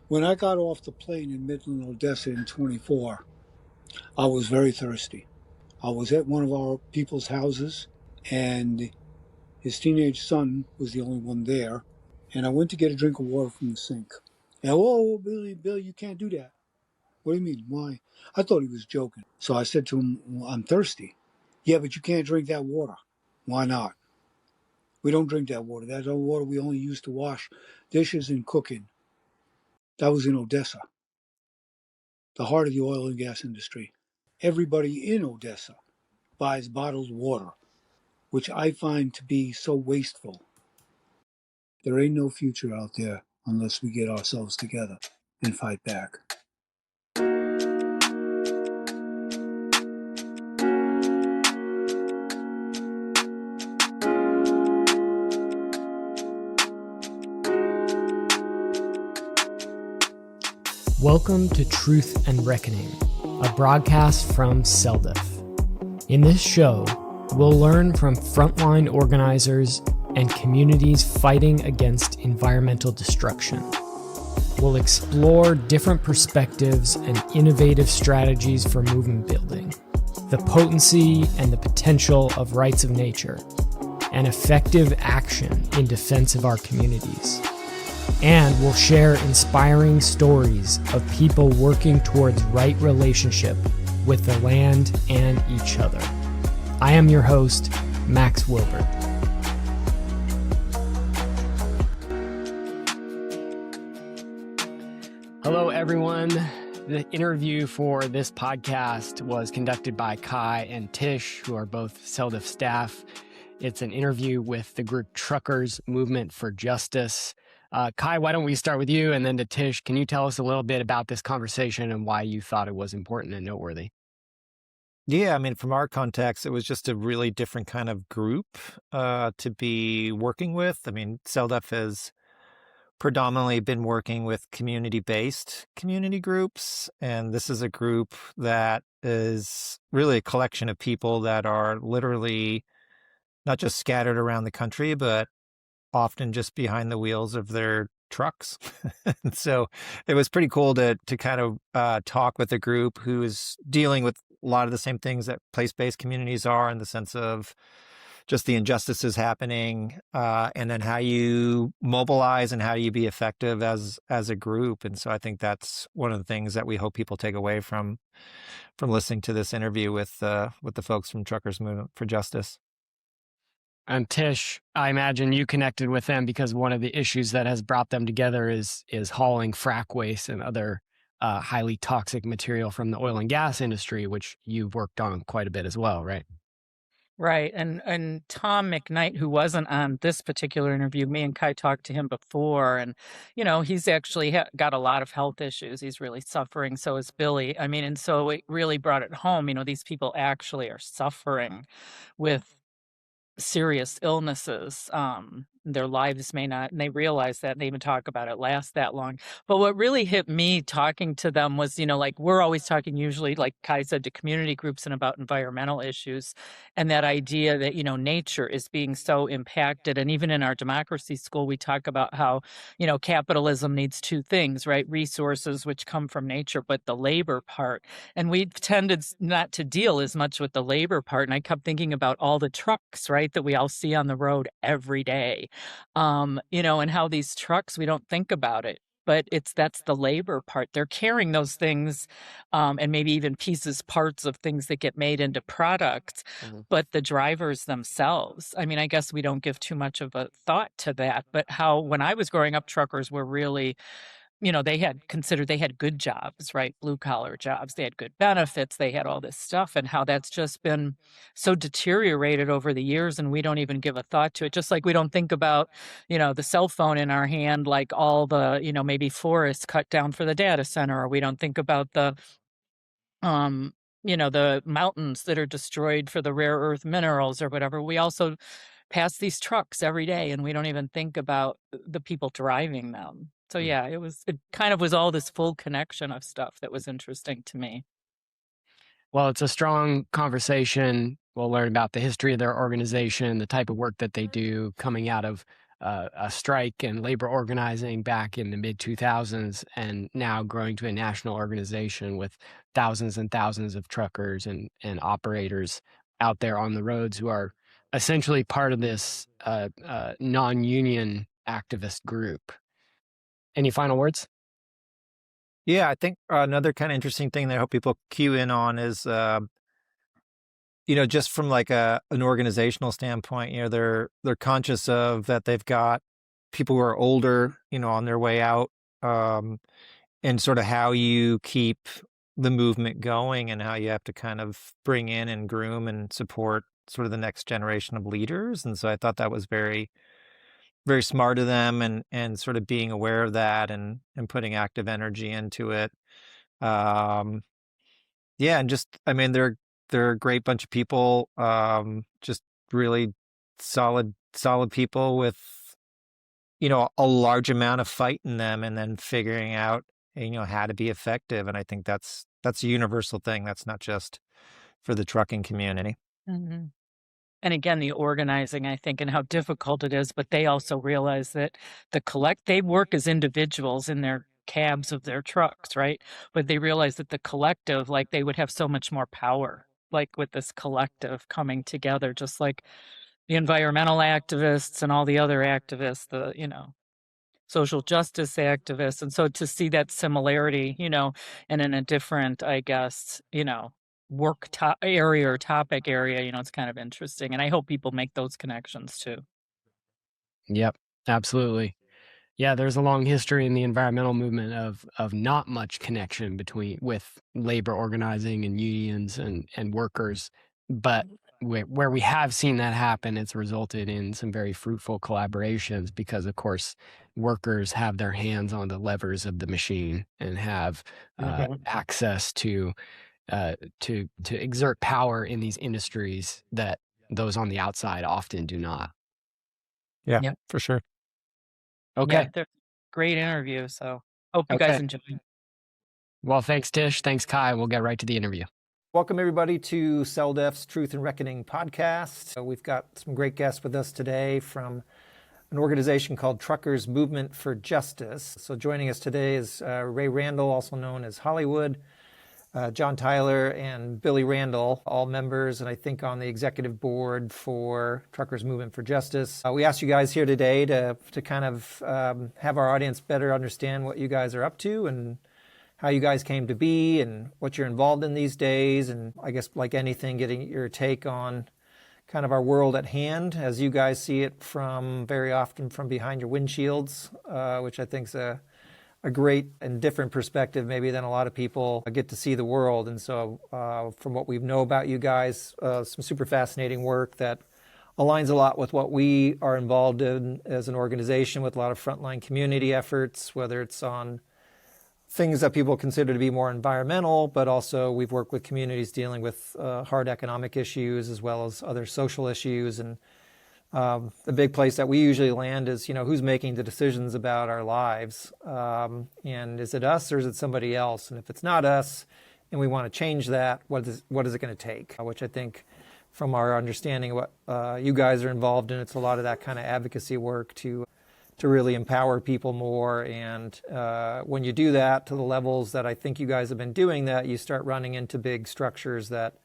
When I got off the plane in Midland, Odessa in 24, I was very thirsty. I was at one of our people's houses, and his teenage son was the only one there. And I went to get a drink of water from the sink. And, whoa, Billy, you can't do that. What do you mean? Why? I thought he was joking. So I said to him, well, I'm thirsty. Yeah, but you can't drink that water. Why not? We don't drink that water. That's our water we only use to wash dishes and cooking. That was in Odessa, the heart of the oil and gas industry. Everybody in Odessa buys bottled water, which I find to be so wasteful. There ain't no future out there unless we get ourselves together and fight back. Welcome to Truth and Reckoning, a broadcast from CELDF. In this show, we'll learn from frontline organizers and communities fighting against environmental destruction. We'll explore different perspectives and innovative strategies for movement building, the potency and the potential of rights of nature, and effective action in defense of our communities. And we'll share inspiring stories of people working towards right relationship with the land and each other. I am your host, Max Wilbert. Hello, everyone. The interview for this podcast was conducted by Kai and Tish, who are both CELDF staff. It's an interview with the group Truckers Movement for Justice. Kai, why don't we start with you, and then to Tish, can you tell us a little bit about this conversation and why you thought it was important and noteworthy? Yeah, I mean, from our context, it was just a really different kind of group to be working with. I mean, CELDF has predominantly been working with community-based community groups, and this is a group that is really a collection of people that are literally not just scattered around the country, but often just behind the wheels of their trucks. And so it was pretty cool to kind of talk with a group who is dealing with a lot of the same things that place-based communities are, in the sense of just the injustices happening, and then how you mobilize and how you be effective as a group. And so I think that's one of the things that we hope people take away from listening to this interview with the folks from Truckers Movement for Justice. And Tish, I imagine you connected with them because one of the issues that has brought them together is hauling frack waste and other highly toxic material from the oil and gas industry, which you've worked on quite a bit as well, right? Right. And Tom McKnight, who wasn't on this particular interview, me and Kai talked to him before, and, he's actually got a lot of health issues. He's really suffering. So is Billy. I mean, and so it really brought it home. These people actually are suffering with serious illnesses. Their lives may not, and they realize that, and they even talk about it, last that long. But what really hit me talking to them was, like, we're always talking usually, like Kai said, to community groups and about environmental issues, and that idea that, nature is being so impacted. And even in our democracy school, we talk about how, capitalism needs two things, right? Resources, which come from nature, but the labor part. And we tended not to deal as much with the labor part. And I kept thinking about all the trucks, right, that we all see on the road every day. And how these trucks, we don't think about it, but that's the labor part. They're carrying those things, and maybe even parts of things that get made into products. Mm-hmm. But the drivers themselves, I mean, I guess we don't give too much of a thought to that, but how, when I was growing up, truckers were really, they had good jobs, right? Blue collar jobs. They had good benefits. They had all this stuff, and how that's just been so deteriorated over the years. And we don't even give a thought to it. Just like we don't think about, the cell phone in our hand, like all the, maybe forests cut down for the data center, or we don't think about the mountains that are destroyed for the rare earth minerals or whatever. We also pass these trucks every day, and we don't even think about the people driving them. So yeah, it kind of was all this full connection of stuff that was interesting to me. Well, it's a strong conversation. We'll learn about the history of their organization, the type of work that they do, coming out of a strike and labor organizing back in the mid 2000s, and now growing to a national organization with thousands and thousands of truckers and operators out there on the roads who are essentially part of this non-union activist group. Any final words? Yeah, I think another kind of interesting thing that I hope people cue in on is, just from like an organizational standpoint, they're conscious of that they've got people who are older, on their way out, and sort of how you keep the movement going and how you have to kind of bring in and groom and support sort of the next generation of leaders. And so I thought that was very, very smart of them, and sort of being aware of that and putting active energy into it. Yeah, and just, I mean, they're a great bunch of people, just really solid people with, a large amount of fight in them, and then figuring out, how to be effective. And I think that's a universal thing. That's not just for the trucking community. Mm-hmm. And again, the organizing, I think, and how difficult it is, but they also realize that they work as individuals in their cabs of their trucks, right? But they realize that the collective, like they would have so much more power, like with this collective coming together, just like the environmental activists and all the other activists, the, social justice activists. And so to see that similarity, and in a different, I guess, work area or topic area, it's kind of interesting. And I hope people make those connections too. Yep, absolutely. Yeah, there's a long history in the environmental movement of not much connection with labor organizing and unions and workers, but where we have seen that happen, it's resulted in some very fruitful collaborations because, of course, workers have their hands on the levers of the machine and have access to exert power in these industries that those on the outside often do not. Yeah, Yep. for sure. Okay. Yeah, they're great interview. So hope you guys enjoy. Well, thanks, Tish. Thanks, Kai. We'll get right to the interview. Welcome, everybody, to CELDF's Truth and Reckoning podcast. We've got some great guests with us today from an organization called Truckers Movement for Justice. So joining us today is Ray Randel, also known as Hollywood, John Tyler, and Billy Randel, all members, and I think on the executive board for Truckers Movement for Justice. We asked you guys here today to kind of have our audience better understand what you guys are up to and how you guys came to be and what you're involved in these days. And I guess like anything, getting your take on kind of our world at hand as you guys see it very often from behind your windshields, which I think is a great and different perspective maybe than a lot of people get to see the world. And so from what we know about you guys, some super fascinating work that aligns a lot with what we are involved in as an organization, with a lot of frontline community efforts, whether it's on things that people consider to be more environmental, but also we've worked with communities dealing with hard economic issues as well as other social issues. And the big place that we usually land is, who's making the decisions about our lives? And is it us or is it somebody else? And if it's not us and we want to change that, what is it going to take? Which I think from our understanding of what you guys are involved in, it's a lot of that kind of advocacy work to really empower people more. And when you do that to the levels that I think you guys have been doing that, you start running into big structures that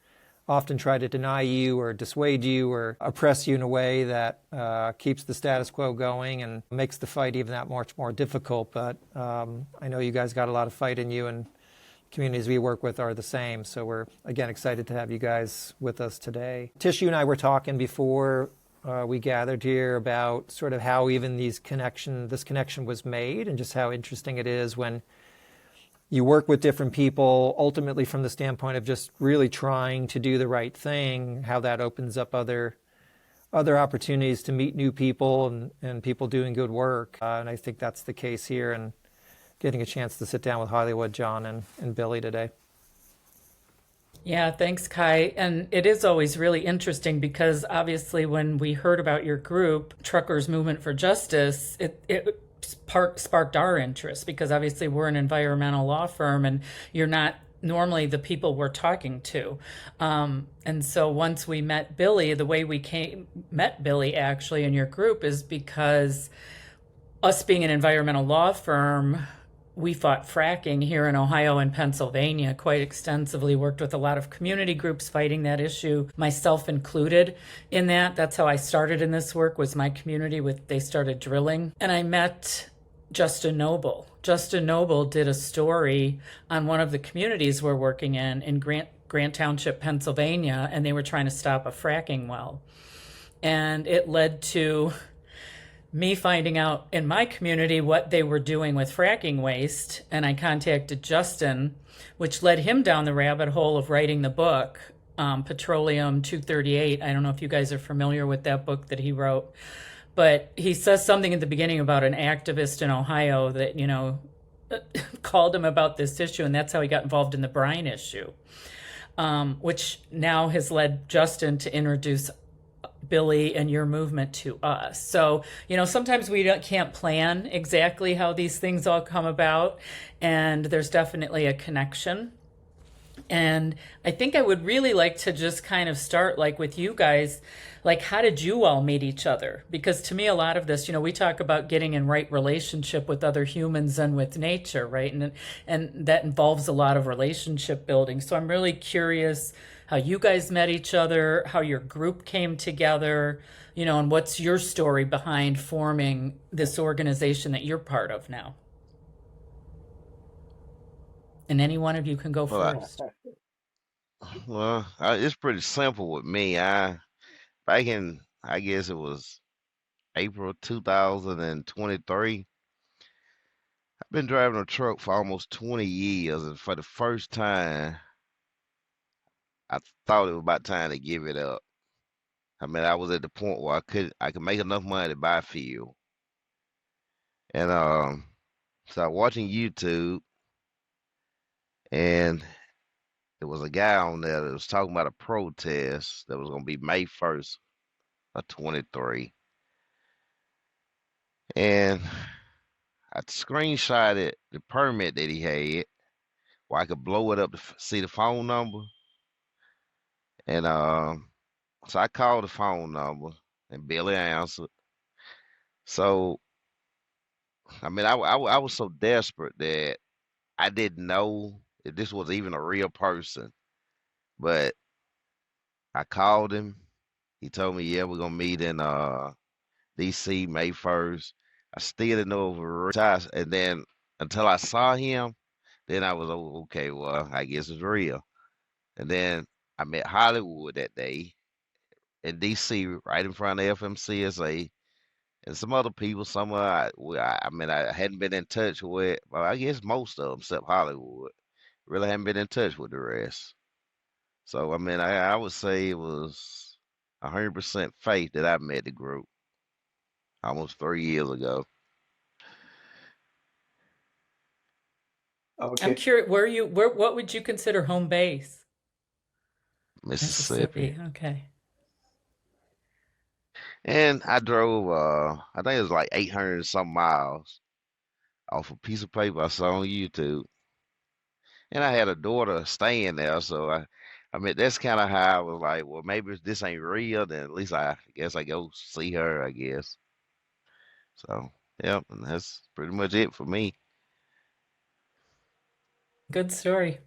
often try to deny you or dissuade you or oppress you in a way that keeps the status quo going and makes the fight even that much more difficult. But I know you guys got a lot of fight in you, and communities we work with are the same. So we're, again, excited to have you guys with us today. Tish, you and I were talking before we gathered here about sort of how even this connection was made, and just how interesting it is when you work with different people, ultimately from the standpoint of just really trying to do the right thing, how that opens up other opportunities to meet new people and people doing good work. And I think that's the case here, and getting a chance to sit down with Hollywood, John, and Billy today. Yeah, thanks, Kai. And it is always really interesting because obviously when we heard about your group, Truckers Movement for Justice, it sparked our interest, because obviously we're an environmental law firm and you're not normally the people we're talking to. And so once we met Billy, the way met Billy actually in your group is because us being an environmental law firm, we fought fracking here in Ohio and Pennsylvania quite extensively, worked with a lot of community groups fighting that issue, myself included in that. That's how I started in this work, was my community they started drilling. And I met Justin Noble. Justin Noble did a story on one of the communities we're working in Grant Township, Pennsylvania, and they were trying to stop a fracking well. And it led to me finding out in my community what they were doing with fracking waste. And I contacted Justin, which led him down the rabbit hole of writing the book, Petroleum 238. I don't know if you guys are familiar with that book that he wrote, but he says something at the beginning about an activist in Ohio that, called him about this issue. And that's how he got involved in the brine issue, which now has led Justin to introduce Billy and your movement to us. So, sometimes we can't plan exactly how these things all come about, and there's definitely a connection. And I think I would really like to just kind of start with you guys, how did you all meet each other? Because to me, a lot of this, we talk about getting in right relationship with other humans and with nature, right? And that involves a lot of relationship building. So I'm really curious how you guys met each other, how your group came together, and what's your story behind forming this organization that you're part of now. And any one of you can go first. It's pretty simple with me. Back in, I guess it was April 2023, I've been driving a truck for almost 20 years, and for the first time, I thought it was about time to give it up. I was at the point where I could make enough money to buy fuel. And so I was watching YouTube, and there was a guy on there that was talking about a protest that was going to be May 1st of 23. And I screenshotted the permit that he had where I could blow it up to see the phone number. And so I called the phone number, and Billy answered. So, I was so desperate that I didn't know if this was even a real person. But I called him. He told me, yeah, we're going to meet in DC May 1st. I still didn't know if it was real. And then until I saw him, then I was, okay, well, I guess it's real. And then I met Hollywood that day in DC, right in front of FMCSA, and some other people. I hadn't been in touch with. Well, I guess most of them, except Hollywood, really haven't been in touch with the rest. So I would say it was 100% faith that I met the group almost 3 years ago. I'm Okay. curious, what would you consider home base? Mississippi. Okay. And I drove, I think it was like 800 and some miles off a piece of paper I saw on YouTube. And I had a daughter staying there, so that's kind of how I was like, well, maybe if this ain't real, then at least I guess I go see her, I guess. So, yeah, and that's pretty much it for me. Good story.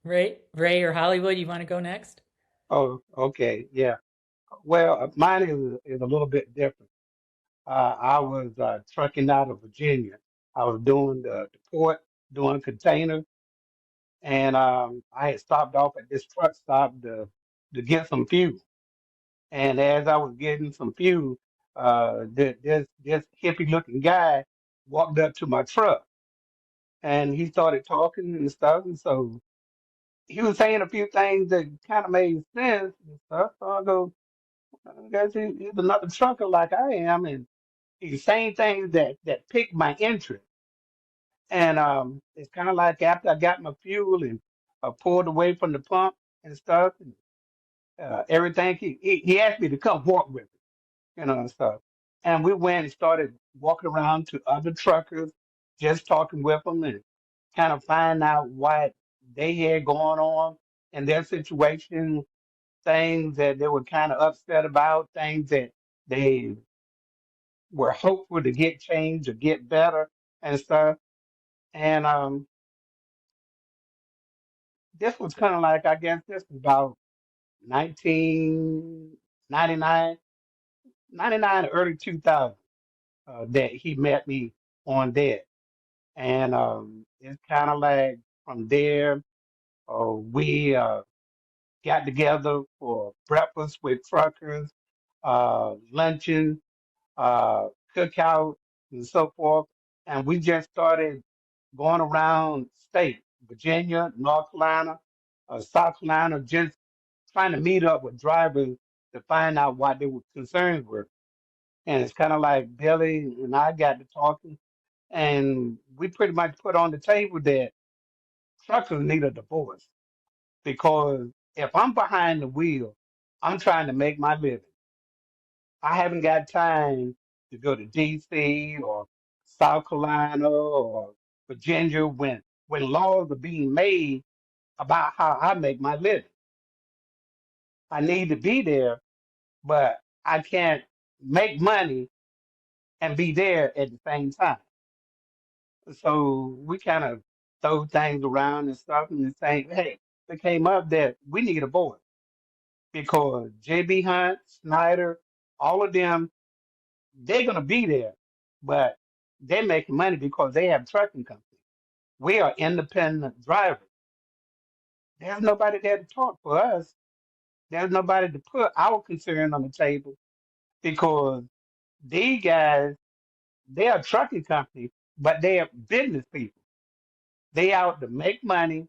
Ray or Hollywood, you want to go next? Oh, okay. Yeah. Well, mine is a little bit different. I was trucking out of Virginia. I was doing the port, doing container, and I had stopped off at this truck stop to get some fuel. And as I was getting some fuel, this hippie-looking guy walked up to my truck, and he started talking and stuff. And so he was saying a few things that kind of made sense and stuff. So I go, I guess he's another trucker like I am, and he's saying things that piqued my interest. And it's kind of like after I got my fuel and pulled away from the pump and stuff, and everything, he asked me to come walk with him, and stuff. And we went and started walking around to other truckers, just talking with them and kind of finding out what they had going on in their situation, things that they were kind of upset about, things that they were hopeful to get changed or get better and stuff. And this was kind of like, I guess this was about 1999, 99, early 2000, that he met me on that. And it's kind of like from there, we got together for breakfast with truckers, luncheon, cookout, and so forth. And we just started going around state, Virginia, North Carolina, South Carolina, just trying to meet up with drivers to find out what their concerns were. And it's kind of like Billy and I got to talking, and we pretty much put on the table that truckers need a divorce because if I'm behind the wheel, I'm trying to make my living. I haven't got time to go to DC or South Carolina or Virginia when laws are being made about how I make my living. I need to be there, but I can't make money and be there at the same time. So we kind of throw things around and stuff and saying, hey, it came up that we need a board because JB Hunt, Snyder, all of them, they're gonna be there, but they're making money because they have trucking companies. We are independent drivers. There's nobody there to talk for us. There's nobody to put our concern on the table because these guys, they are trucking companies, but they are business people. They out to make money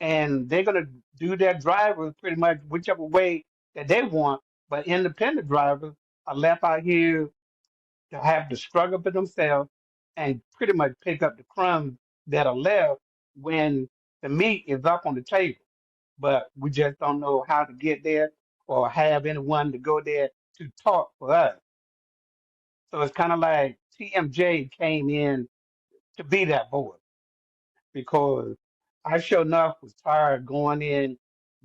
and they're gonna do their drivers pretty much whichever way that they want. But independent drivers are left out here to have to struggle for themselves and pretty much pick up the crumbs that are left when the meat is up on the table. But we just don't know how to get there or have anyone to go there to talk for us. So it's kind of like TMJ came in to be that voice because I sure enough was tired going in,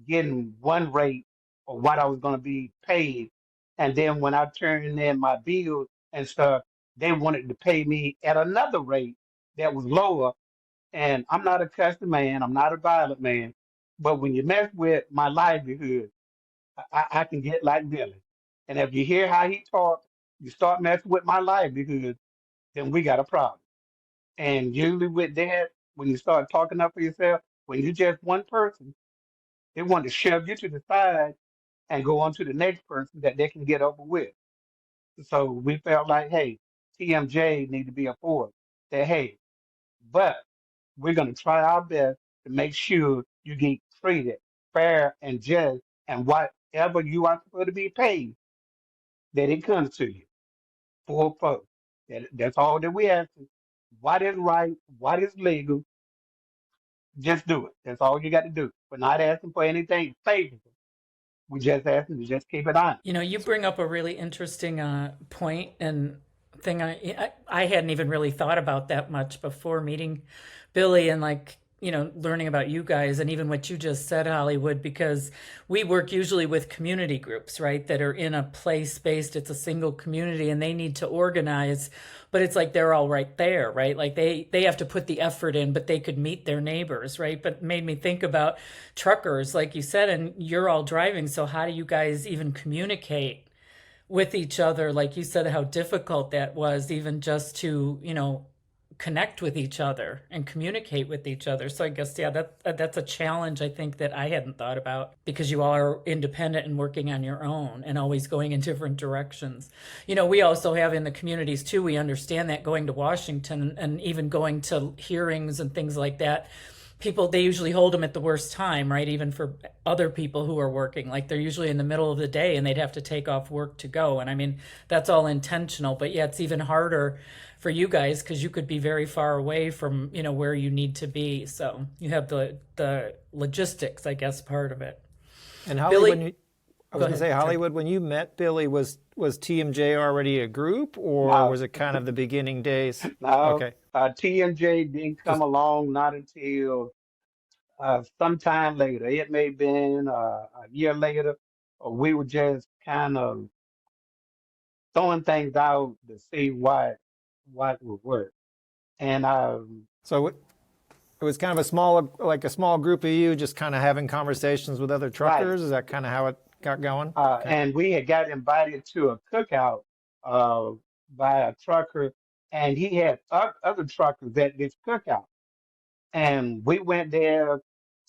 getting one rate of what I was going to be paid. And then when I turned in my bills and stuff, they wanted to pay me at another rate that was lower. And I'm not a cussing man, I'm not a violent man. But when you mess with my livelihood, I can get like Billy. And if you hear how he talks, you start messing with my livelihood, then we got a problem. And usually with that, when you start talking up for yourself, when you're just one person, they want to shove you to the side and go on to the next person that they can get over with. So we felt like, hey, TMJ need to be a force. That hey, but we're gonna try our best to make sure you get treated fair and just, and whatever you are supposed to be paid, that it comes to you. Full folks. That's all that we ask. What is right? What is legal? Just do it. That's all you got to do. We're not asking for anything favorable. We just asking to just keep it on. You know, you bring up a really interesting point and thing I hadn't even really thought about that much before meeting Billy and like, you know, learning about you guys and even what you just said, Hollywood, because we work usually with community groups, right, that are in a place based, it's a single community and they need to organize, but it's like they're all right there, right? Like they have to put the effort in, but they could meet their neighbors, right? But it made me think about truckers, like you said, and you're all driving. So how do you guys even communicate with each other? Like you said, how difficult that was even just to, you know, connect with each other and communicate with each other. So I guess, yeah, that's a challenge I think that I hadn't thought about because you all are independent and working on your own and always going in different directions. You know, we also have in the communities too, we understand that going to Washington and even going to hearings and things like that, people, they usually hold them at the worst time, right? Even for other people who are working, like they're usually in the middle of the day and they'd have to take off work to go. And I mean, that's all intentional, but yeah, it's even harder for you guys because you could be very far away from, you know, where you need to be. So you have the logistics, I guess, part of it. And Hollywood, Billy, I was going to say, Hollywood, when you met Billy, was TMJ already a group or No, was it kind of the beginning days? no. Okay. TMJ didn't come Just along not until sometime later. It may have been a year later, or we were just kind of throwing things out to see what would work. And So it was kind of a small, like a small group of you just kind of having conversations with other right, truckers. Is that kind of how it got going? Okay. and we had got invited to a cookout uh, by a trucker, and he had other truckers at this cookout. And we went there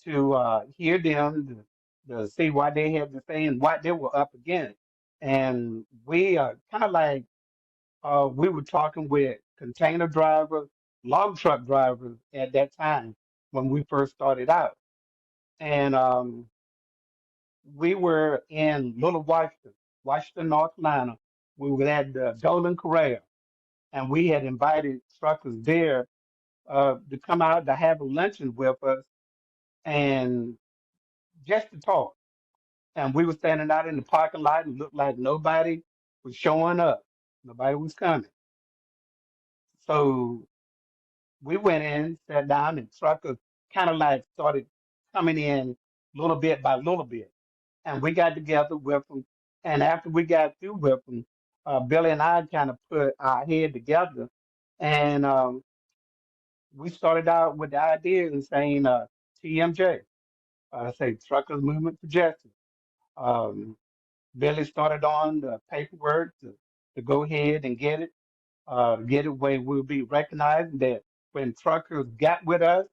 to hear them, to see what they had to say and what they were up against. And we kind of like we were talking with container drivers, log truck drivers at that time when we first started out. And we were in Little Washington, North Carolina. We were at the Golden Corral, and we had invited truckers there to come out to have a luncheon with us and just to talk. And we were standing out in the parking lot and looked like nobody was showing up. Nobody was coming. So we went in, sat down, and truckers kind of like started coming in little bit by little bit. And we got together with them. And after we got through with them, Billy and I kind of put our head together, and we started out with the idea and saying TMJ, say Truckers Movement for Justice. Um, Billy started on the paperwork to go ahead and get it where we'll be recognized that when truckers got with us,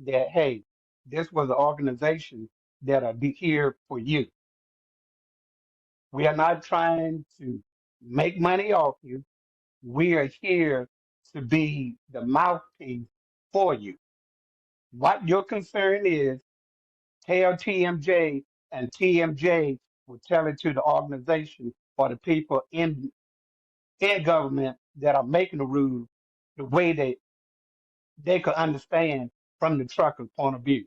that, hey, this was an organization that'll be here for you. We are not trying to make money off you. We are here to be the mouthpiece for you. What your concern is, tell TMJ, and TMJ will tell it to the organization or the people in government that are making the rules the way that they could understand from the trucker's point of view.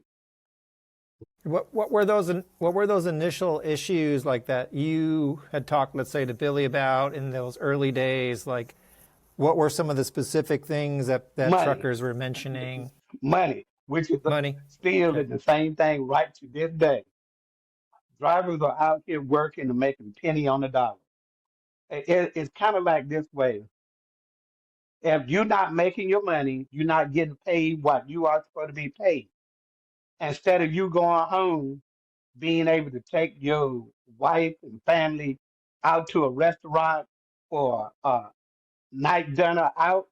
What were those initial issues like that you had talked, let's say, to Billy about in those early days? Like, what were some of the specific things that Money, truckers were mentioning? money, which is Money. still Okay. is the same thing right to this day. Drivers are out here working to make a penny on the dollar. It's kind of like this way. If you're not making your money, you're not getting paid what you are supposed to be paid. Instead of you going home, being able to take your wife and family out to a restaurant for a night dinner out,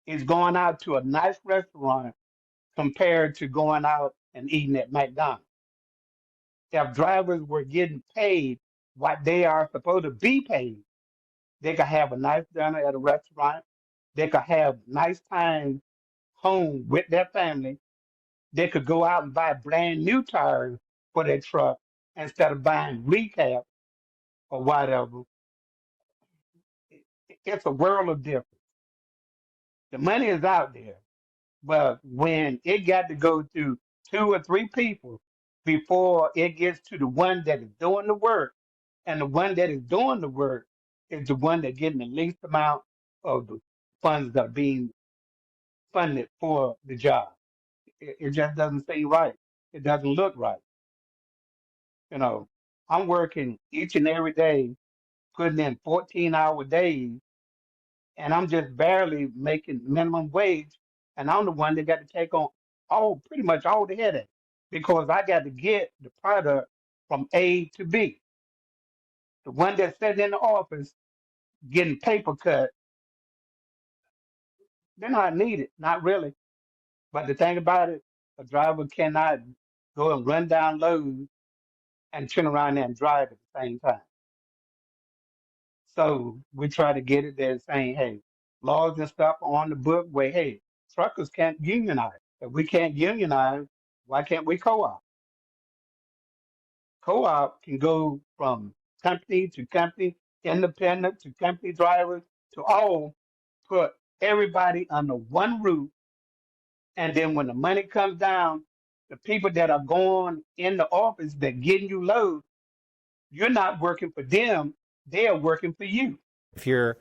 is going out to a nice restaurant compared to going out and eating at McDonald's. If drivers were getting paid what they are supposed to be paid, they could have a nice dinner at a restaurant. They could have nice time home with their family. They could go out and buy brand new tires for their truck instead of buying recap or whatever. It's a world of difference. The money is out there, but when it got to go to two or three people before it gets to the one that is doing the work, and the one that is doing the work is the one that's getting the least amount of the funds that are being funded for the job. It just doesn't seem right. It doesn't look right. You know, I'm working each and every day, putting in 14-hour days, and I'm just barely making minimum wage. And I'm the one that got to take on pretty much all the headache because I got to get the product from A to B. The one that's sitting in the office getting paper cut, they're not needed, not really. But the thing about it, a driver cannot go and run down loads and turn around there and drive at the same time. So we try to get it there saying, hey, laws and stuff are on the book where, hey, truckers can't unionize. If we can't unionize, why can't we co-op? Co-op can go from company to company, independent to company drivers, to all put everybody under one roof. And then when the money comes down, the people that are going in the office that getting you loads, you're not working for them, they are working for you. If you're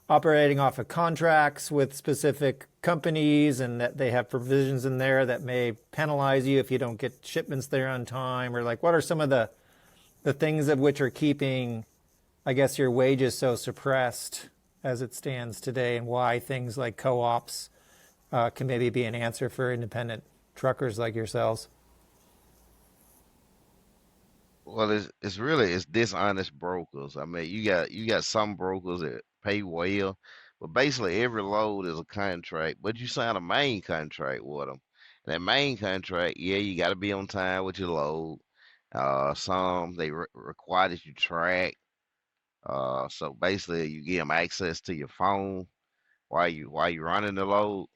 operating off of contracts with specific companies and that they have provisions in there that may penalize you if you don't get shipments there on time? Or like, what are some of the things of which are keeping, I guess, your wages so suppressed as it stands today, and why things like co-ops can maybe be an answer for independent truckers like yourselves? Well, it's dishonest brokers. I mean, you got some brokers that pay well, but basically every load is a contract. But you sign a main contract with them. That main contract, yeah, you got to be on time with your load. Some they require that you track. So basically you give them access to your phone while you running the load.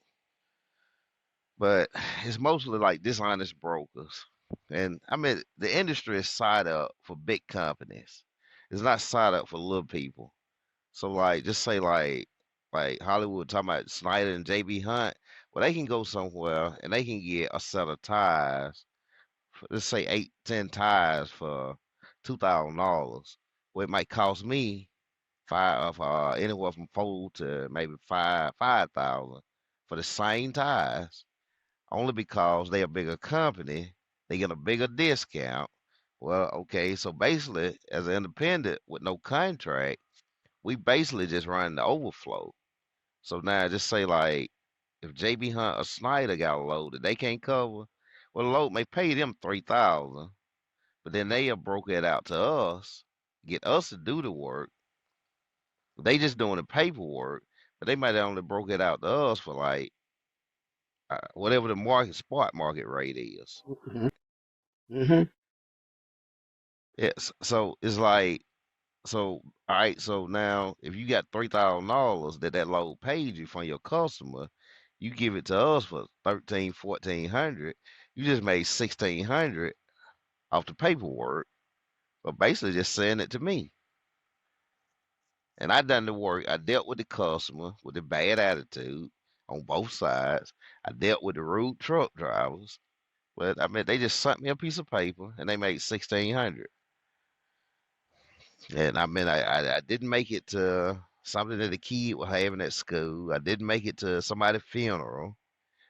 But it's mostly like dishonest brokers. And I mean, the industry is set up for big companies. It's not set up for little people. So like, just say like Hollywood talking about Snyder and JB Hunt. Well, they can go somewhere and they can get a set of tires. Let's say 8, 10 tires for $2,000. Well, it might cost me anywhere from 4 to maybe 5,000 for the same tires, only because they're a bigger company, they get a bigger discount. Well, okay, so basically, as an independent with no contract, we basically just run the overflow. So now just say like if JB Hunt or Snyder got a load that they can't cover, well, the load may pay them 3,000, but then they have broke it out to us, get us to do the work. They just doing the paperwork, but they might have only broke it out to us for like whatever the spot market rate is. Hmm. Hmm. Yes. So it's like, so all right. So now, if you got $3,000 that load paid you from your customer, you give it to us for 13, 1,400. You just made 1,600 off the paperwork, but basically just send it to me. And I done the work. I dealt with the customer with the bad attitude on both sides. I dealt with the rude truck drivers. But I mean, they just sent me a piece of paper and they made 1,600. And I mean, I didn't make it to something that a kid was having at school. I didn't make it to somebody's funeral.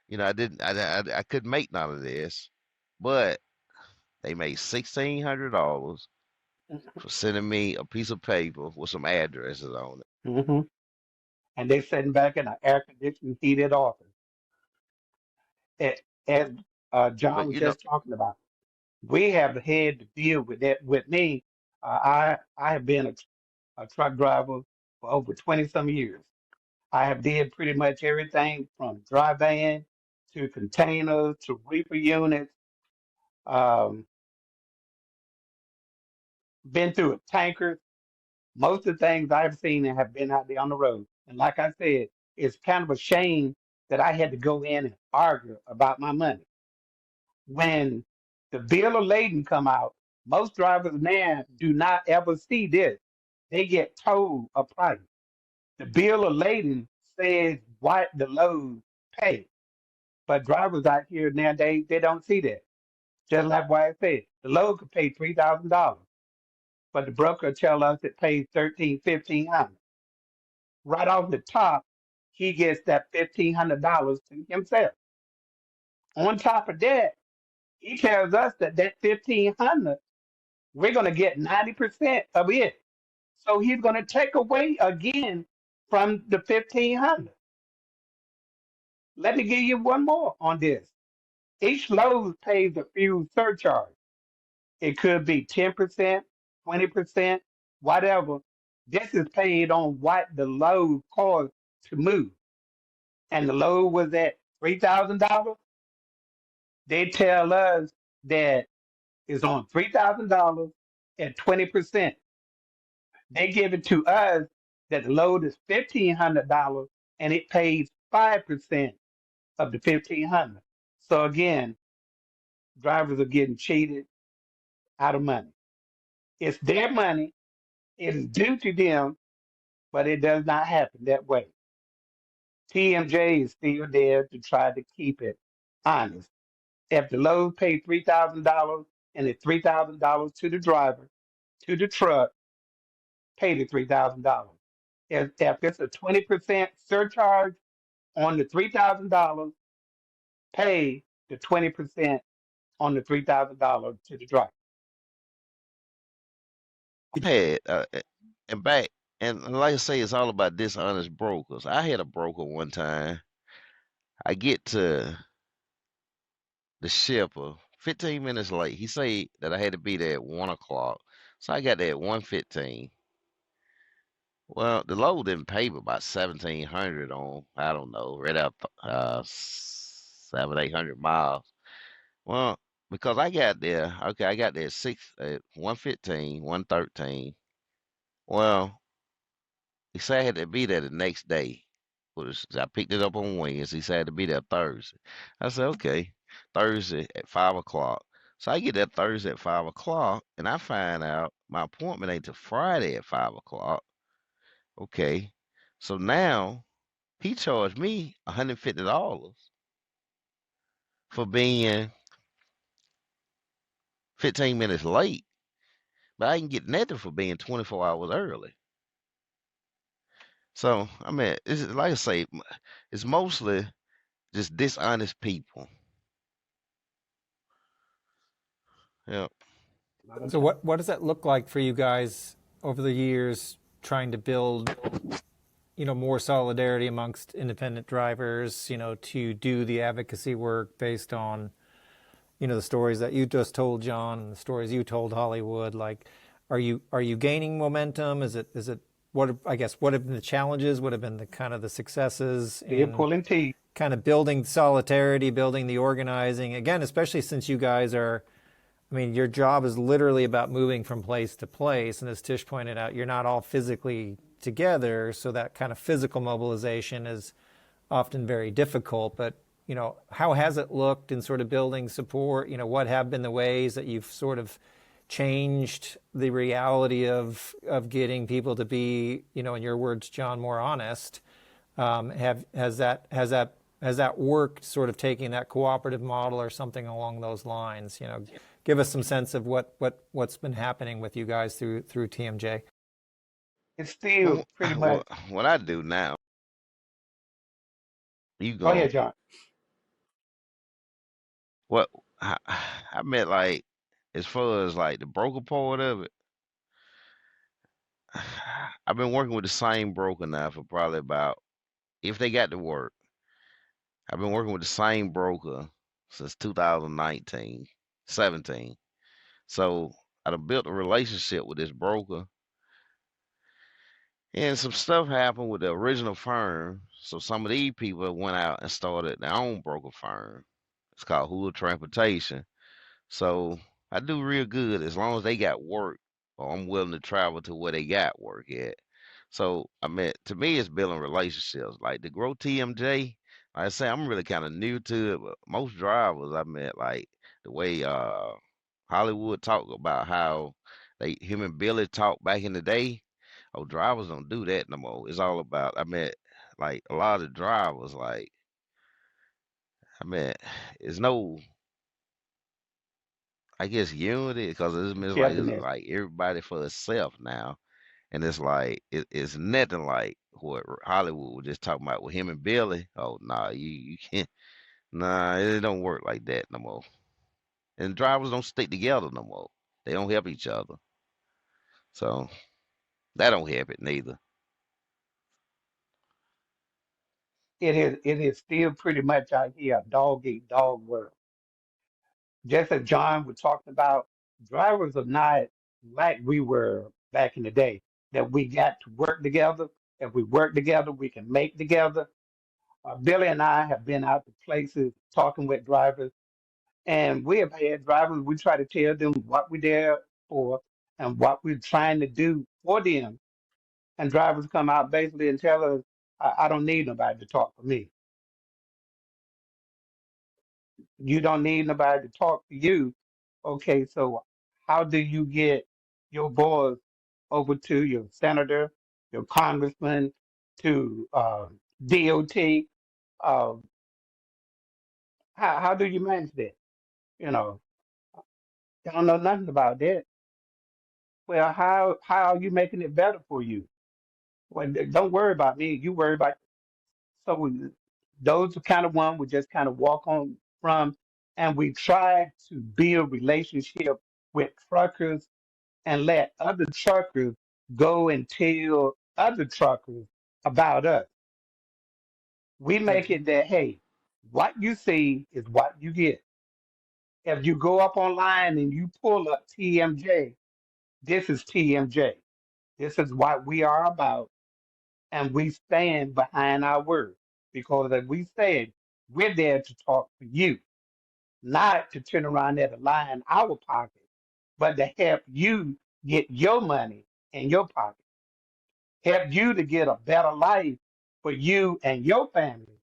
You know, I didn't. I couldn't make none of this. But they made $1,600 for sending me a piece of paper with some addresses on it. Hmm. And they sitting back in an air conditioned heated office. As John But was you know, just talking about, we have had to deal with that. With me, I have been a truck driver for over 20 some years. I have did pretty much everything from dry van to containers to reefer units. Um, been through a tanker. Most of the things I've seen and have been out there on the road. And like I said, it's kind of a shame that I had to go in and argue about my money. When the bill of lading come out, most drivers now do not ever see this. They get told a price. The bill of lading says what the load pay. But drivers out here nowadays, they don't see that. Just like what I said, the load could pay $3,000, but the broker tell us it pays 13, 1,500. Right off the top, he gets that $1,500 to himself. On top of that, he tells us that 1,500, we're going to get 90% of it. So he's going to take away again from the 1,500. Let me give you one more on this. Each load pays a fuel surcharge. It could be 10%, 20%, whatever. This is paid on what the load costs to move. And the load was at $3,000. They tell us that it's on $3,000 at 20%. They give it to us that the load is $1,500 and it pays 5% of the 1,500. So again, drivers are getting cheated out of money. It's their money. It is due to them, but it does not happen that way. TMJ is still there to try to keep it honest. If the load paid $3,000 and it's $3,000 to the driver, to the truck, pay the $3,000. If it's a 20% surcharge on the $3,000, pay the 20% on the $3,000 to the driver. Had and back and like I say, it's all about dishonest brokers. I had a broker one time. I get to the shipper 15 minutes late. He said that I had to be there at 1 o'clock, so I got there at 1:15. Well, the load didn't pay me about 1,700 on I don't know right out 700-800 miles. Well, because I got there, okay, I got there at 1:15, 1:13. Well, he said I had to be there the next day. I picked it up on Wednesday. He said I had to be there Thursday. I said, okay, Thursday at 5 o'clock. So I get there Thursday at 5 o'clock, and I find out my appointment ain't till Friday at 5 o'clock. Okay, so now he charged me $150 for being 15 minutes late, but I can get nothing for being 24 hours early. So I mean, it's like I say, it's mostly just dishonest people. Yeah. So what does that look like for you guys over the years, trying to build, more solidarity amongst independent drivers, to do the advocacy work based on, the stories that you just told, John, and the stories you told Hollywood? Like, are you gaining momentum? Is it what have been the challenges? What have been the kind of the successes They're in pulling teeth. kind of building solidarity, building the organizing? Again, especially since you guys are, your job is literally about moving from place to place. And as Tish pointed out, you're not all physically together. So that kind of physical mobilization is often very difficult. But, how has it looked in sort of building support? What have been the ways that you've sort of changed the reality of getting people to be, in your words, John, more honest? Has that worked, sort of taking that cooperative model or something along those lines? Give us some sense of what's been happening with you guys through TMJ. It's still Well, pretty much. what I do now, you Go go. ahead, John. What I meant, like, as far as like the broker part of it, I've been working with the same broker now for probably about, if they got to work, I've been working with the same broker since 2019, 17. So I done built a relationship with this broker, and some stuff happened with the original firm. So some of these people went out and started their own broker firm. It's called Hood Transportation. So I do real good as long as they got work, or I'm willing to travel to where they got work at. So I mean, to me, it's building relationships. Like to grow TMJ, like I say, I'm really kind of new to it, but most drivers, I met, like the way Hollywood talk about how they him and Billy talk back in the day. Oh, drivers don't do that no more. It's all about, I mean, like a lot of drivers, like, I mean, it's no, I guess, unity, because it's Togetherness. like everybody for itself now, and it's like it's nothing like what Hollywood was just talking about with him and Billy. Oh, nah, you can't, nah, it don't work like that no more. And drivers don't stick together no more. They don't help each other, so that don't help it neither. It is still pretty much out here a dog eat dog world. Just as John was talking about, drivers are not like we were back in the day, that we got to work together. If we work together, we can make together. Billy and I have been out to places talking with drivers, and we have had drivers, we try to tell them what we're there for and what we're trying to do for them. And drivers come out basically and tell us, I don't need nobody to talk for me. You don't need nobody to talk to you. Okay, so how do you get your boys over to your senator, your congressman, to DOT? Uh, how do you manage that? You know, you don't know nothing about that. Well, how are you making it better for you? Well, don't worry about me. You worry about. So those are kind of one we just kind of walk on from, and we try to build relationship with truckers and let other truckers go and tell other truckers about us. We make it that, hey, what you see is what you get. If you go up online and you pull up TMJ, this is TMJ. This is what we are about, and we stand behind our word. Because as we said, we're there to talk for you, not to turn around there to line our pocket, but to help you get your money in your pocket, help you to get a better life for you and your family,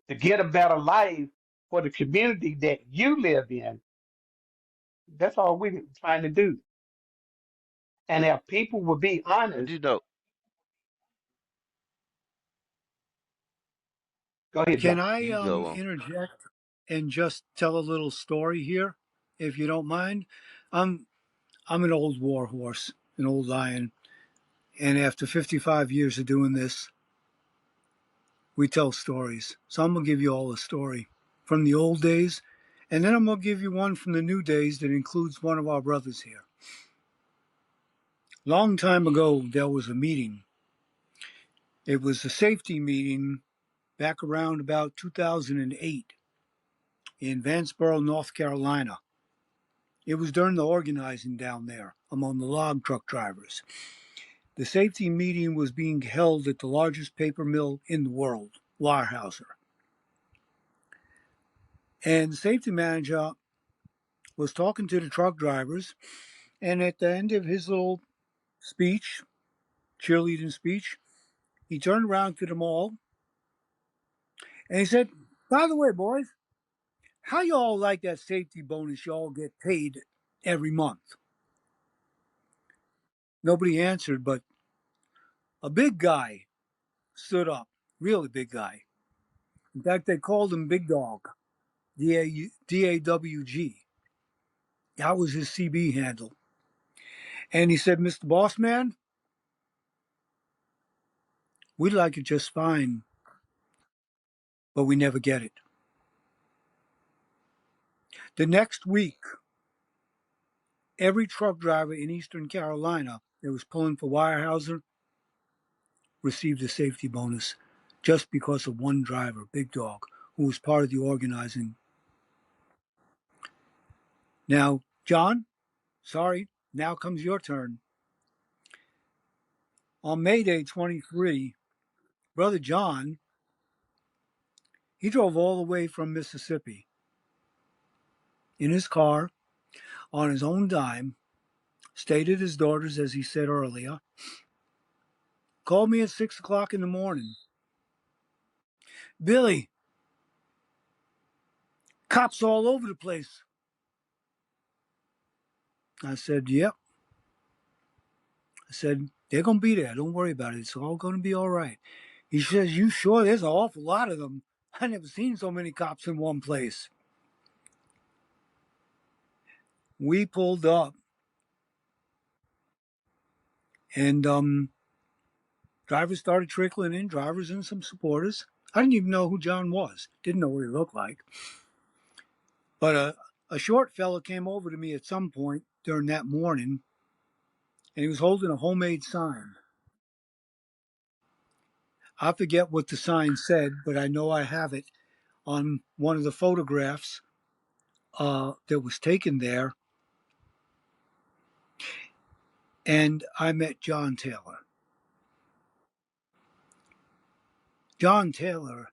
to get a better life for the community that you live in. That's all we're trying to do. And if people will be But honest, you know, go ahead, Can John. I you go on. interject and just tell a little story here, if you don't mind? I'm I'm an old war horse, an old lion, and after 55 years of doing this, we tell stories. So I'm gonna give you all a story from the old days, and then I'm gonna give you one from the new days that includes one of our brothers here. Long time ago, there was a meeting. It was a safety meeting back around about 2008 in Vanceboro, North Carolina. It was during the organizing down there among the log truck drivers. The safety meeting was being held at the largest paper mill in the world, Weyerhaeuser. And the safety manager was talking to the truck drivers. And at the end of his little speech, cheerleading speech, he turned around to them all and he said, "By the way, boys, how y'all like that safety bonus y'all get paid every month?" Nobody answered, but a big guy stood up, really big guy. In fact, they called him Big Dog, DAWG. That was his CB handle. And he said, "Mr. Boss Man, we like it just fine, but we never get it." The next week, every truck driver in Eastern Carolina that was pulling for Weyerhaeuser received a safety bonus just because of one driver, Big Dog, who was part of the organizing. Now, John, sorry, now comes your turn. On May Day 23, Brother John, he drove all the way from Mississippi in his car on his own dime, stayed at his daughter's, as he said earlier, called me at 6 o'clock in the morning. "Billy, cops all over the place." I said, "Yep." I said, "They're going to be there. Don't worry about it. It's all going to be all right." He says, "You sure? There's an awful lot of them. I never seen so many cops in one place." We pulled up, and drivers started trickling in, drivers and some supporters. I didn't even know who John was. Didn't know what he looked like. But a short fella came over to me at some point during that morning, and he was holding a homemade sign. I forget what the sign said, but I know I have it on one of the photographs that was taken there. And I met John Taylor. John Taylor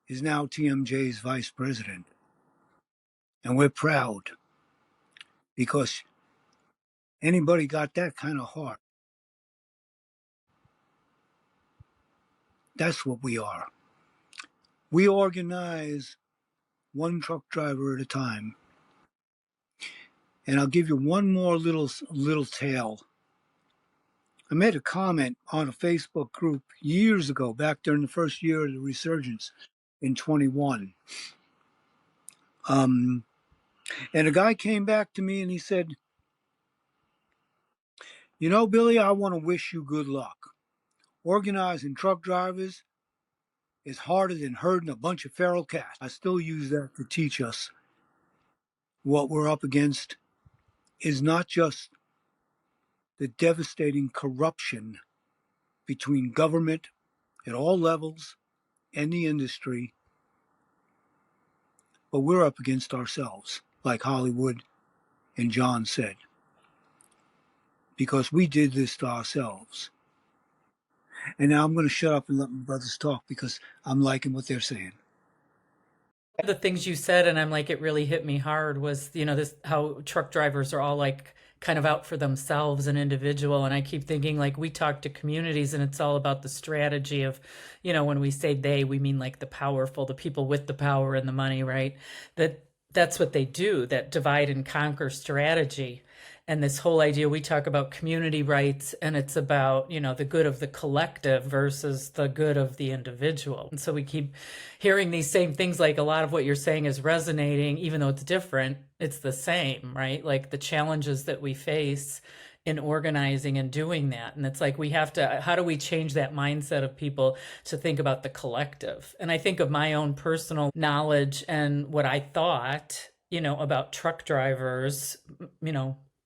is now TMJ's vice president. And we're proud because anybody got that kind of heart. That's what we are. We organize one truck driver at a time. And I'll give you one more little tale. I made a comment on a Facebook group years ago, back during the first year of the resurgence in 21. And a guy came back to me and he said, "You know, Billy, I want to wish you good luck." Organizing truck drivers is harder than herding a bunch of feral cats. I still use that to teach us what we're up against is not just the devastating corruption between government at all levels and the industry, but we're up against ourselves, like Hollywood and John said, because we did this to ourselves. And now I'm going to shut up and let my brothers talk because I'm liking what they're saying. The things you said, and I'm like, it really hit me hard was, this how truck drivers are all like kind of out for themselves and individual. And I keep thinking like we talk to communities and it's all about the strategy of, when we say they, we mean like the powerful, the people with the power and the money, right? That's what they do, that divide and conquer strategy. And this whole idea, we talk about community rights and it's about, the good of the collective versus the good of the individual. And so we keep hearing these same things, like a lot of what you're saying is resonating, even though it's different, it's the same, right? Like the challenges that we face in organizing and doing that. And it's like we have to, how do we change that mindset of people to think about the collective? And I think of my own personal knowledge and what I thought, about truck drivers,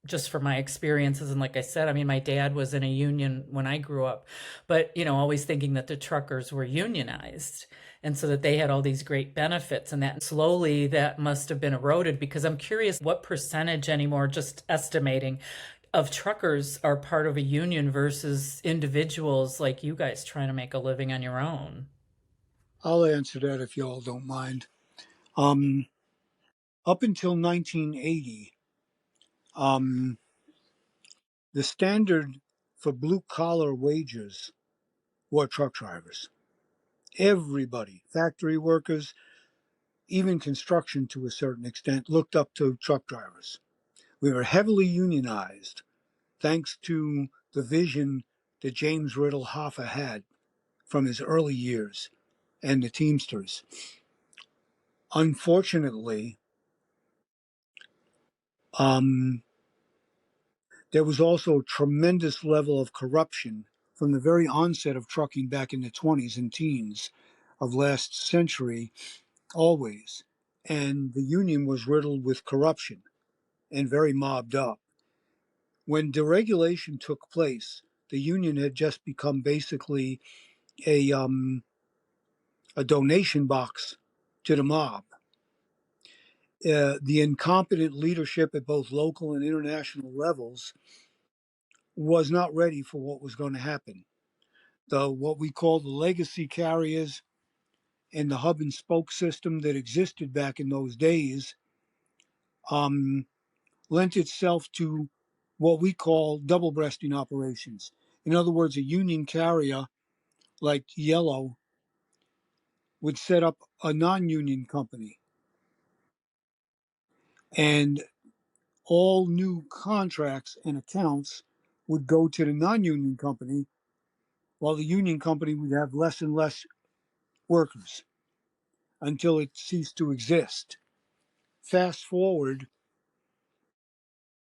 just from my experiences. And like I said, I mean, my dad was in a union when I grew up, but, always thinking that the truckers were unionized. And so that they had all these great benefits, and that slowly that must have been eroded, because I'm curious what percentage anymore, just estimating, of truckers are part of a union versus individuals like you guys trying to make a living on your own. I'll answer that if y'all don't mind. Up until 1980, the standard for blue collar wages were truck drivers. Everybody, factory workers, even construction to a certain extent, looked up to truck drivers. We were heavily unionized thanks to the vision that James Riddle Hoffa had from his early years and the Teamsters. Unfortunately, there was also a tremendous level of corruption from the very onset of trucking back in the 20s and teens of last century, always. And the union was riddled with corruption and very mobbed up. When deregulation took place, the union had just become basically a donation box to the mob. The incompetent leadership at both local and international levels was not ready for what was going to happen. What we call the legacy carriers and the hub and spoke system that existed back in those days lent itself to what we call double breasting operations. In other words, a union carrier like Yellow would set up a non-union company, and all new contracts and accounts would go to the non-union company, while the union company would have less and less workers until it ceased to exist. Fast forward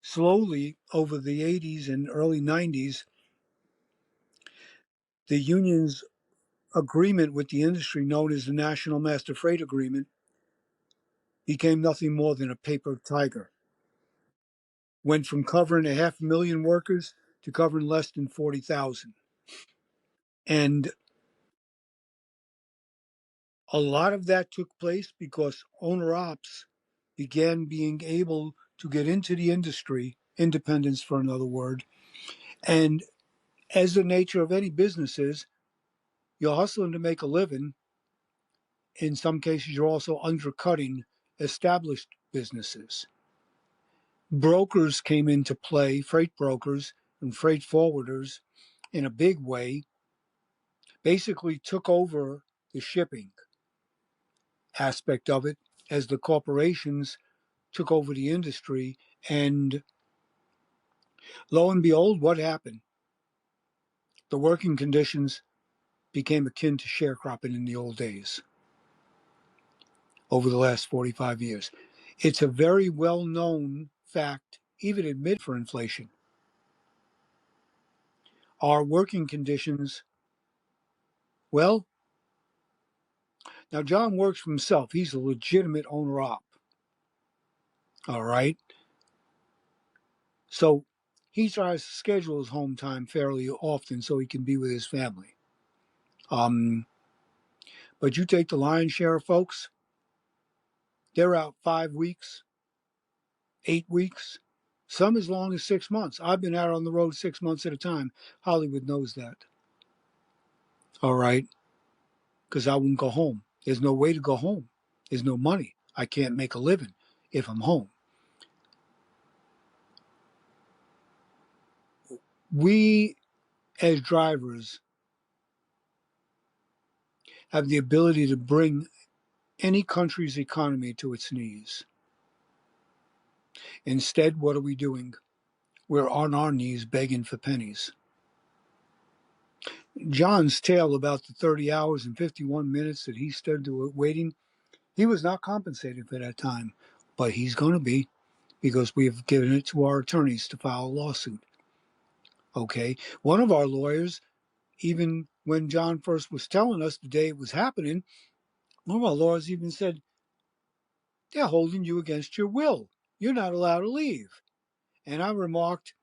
slowly over the 80s and early 90s, the union's agreement with the industry, known as the National Master Freight Agreement, became nothing more than a paper tiger. Went from covering 500,000 workers to covering less than 40,000. And a lot of that took place because owner ops began being able to get into the industry, independence for another word. And as the nature of any business is, you're hustling to make a living. In some cases, you're also undercutting established businesses. Brokers came into play, freight brokers and freight forwarders, in a big way, basically took over the shipping aspect of it as the corporations took over the industry. And lo and behold, what happened? The working conditions became akin to sharecropping in the old days over the last 45 years. It's a very well known fact, even admitted for inflation. Our working conditions Well, now John works for himself. He's a legitimate owner-op. All right. So he tries to schedule his home time fairly often so he can be with his family. But you take the lion's share of folks, they're out 5 weeks, 8 weeks, some as long as 6 months. I've been out on the road 6 months at a time. Hollywood knows that. All right. Because I won't go home. There's no way to go home. There's no money. I can't make a living if I'm home. We, as drivers, have the ability to bring any country's economy to its knees. Instead, what are we doing? We're on our knees begging for pennies. John's tale about the 30 hours and 51 minutes that he stood waiting, he was not compensated for that time, but he's going to be, because we have given it to our attorneys to file a lawsuit. Okay? One of our lawyers, even when John first was telling us the day it was happening, one of our lawyers even said, they're holding you against your will. You're not allowed to leave. And I remarked,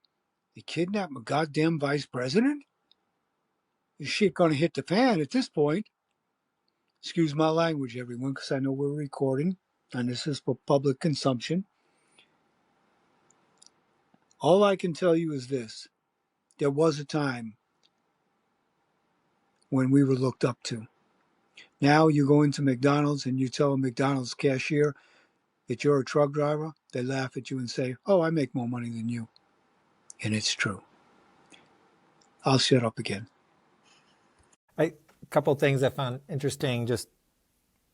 they kidnapped my goddamn vice president? Is shit going to hit the fan at this point? Excuse my language, everyone, because I know we're recording, and this is for public consumption. All I can tell you is this. There was a time when we were looked up to. Now you go into McDonald's and you tell a McDonald's cashier that you're a truck driver, they laugh at you and say, oh, I make more money than you. And it's true. I'll shut up again. A couple of things I found interesting, just,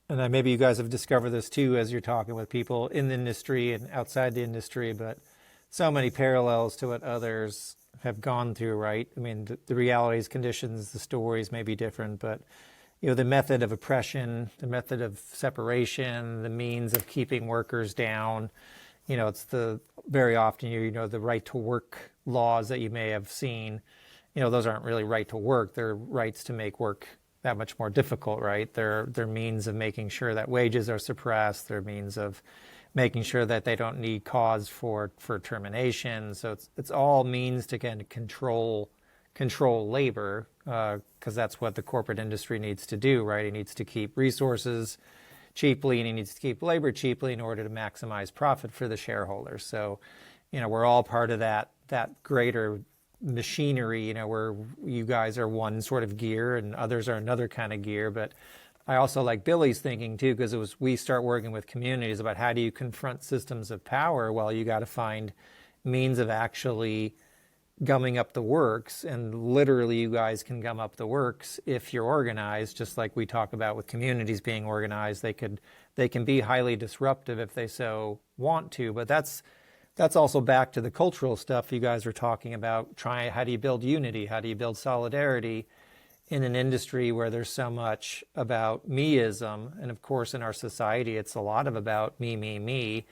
and maybe you guys have discovered this too as you're talking with people in the industry and outside the industry, but so many parallels to what others have gone through, right? I mean, the realities, conditions, the stories may be different, but the method of oppression, the method of separation, the means of keeping workers down, it's the very often, the right to work laws that you may have seen, those aren't really right to work. They're rights to make work that much more difficult, right? They're means of making sure that wages are suppressed. They're means of making sure that they don't need cause for termination. So it's all means to kind of control labor, because that's what the corporate industry needs to do, right? It needs to keep resources cheaply, and it needs to keep labor cheaply in order to maximize profit for the shareholders. So, we're all part of that greater machinery, where you guys are one sort of gear and others are another kind of gear. But I also like Billy's thinking too, because we start working with communities about how do you confront systems of power. Well, you got to find means of actually gumming up the works, and literally you guys can gum up the works if you're organized, just like we talk about with communities being organized. They can be highly disruptive if they so want to, but that's also back to the cultural stuff you guys are talking about. How do you build unity? How do you build solidarity in an industry where there's so much about meism? And of course, in our society, it's a lot of about me.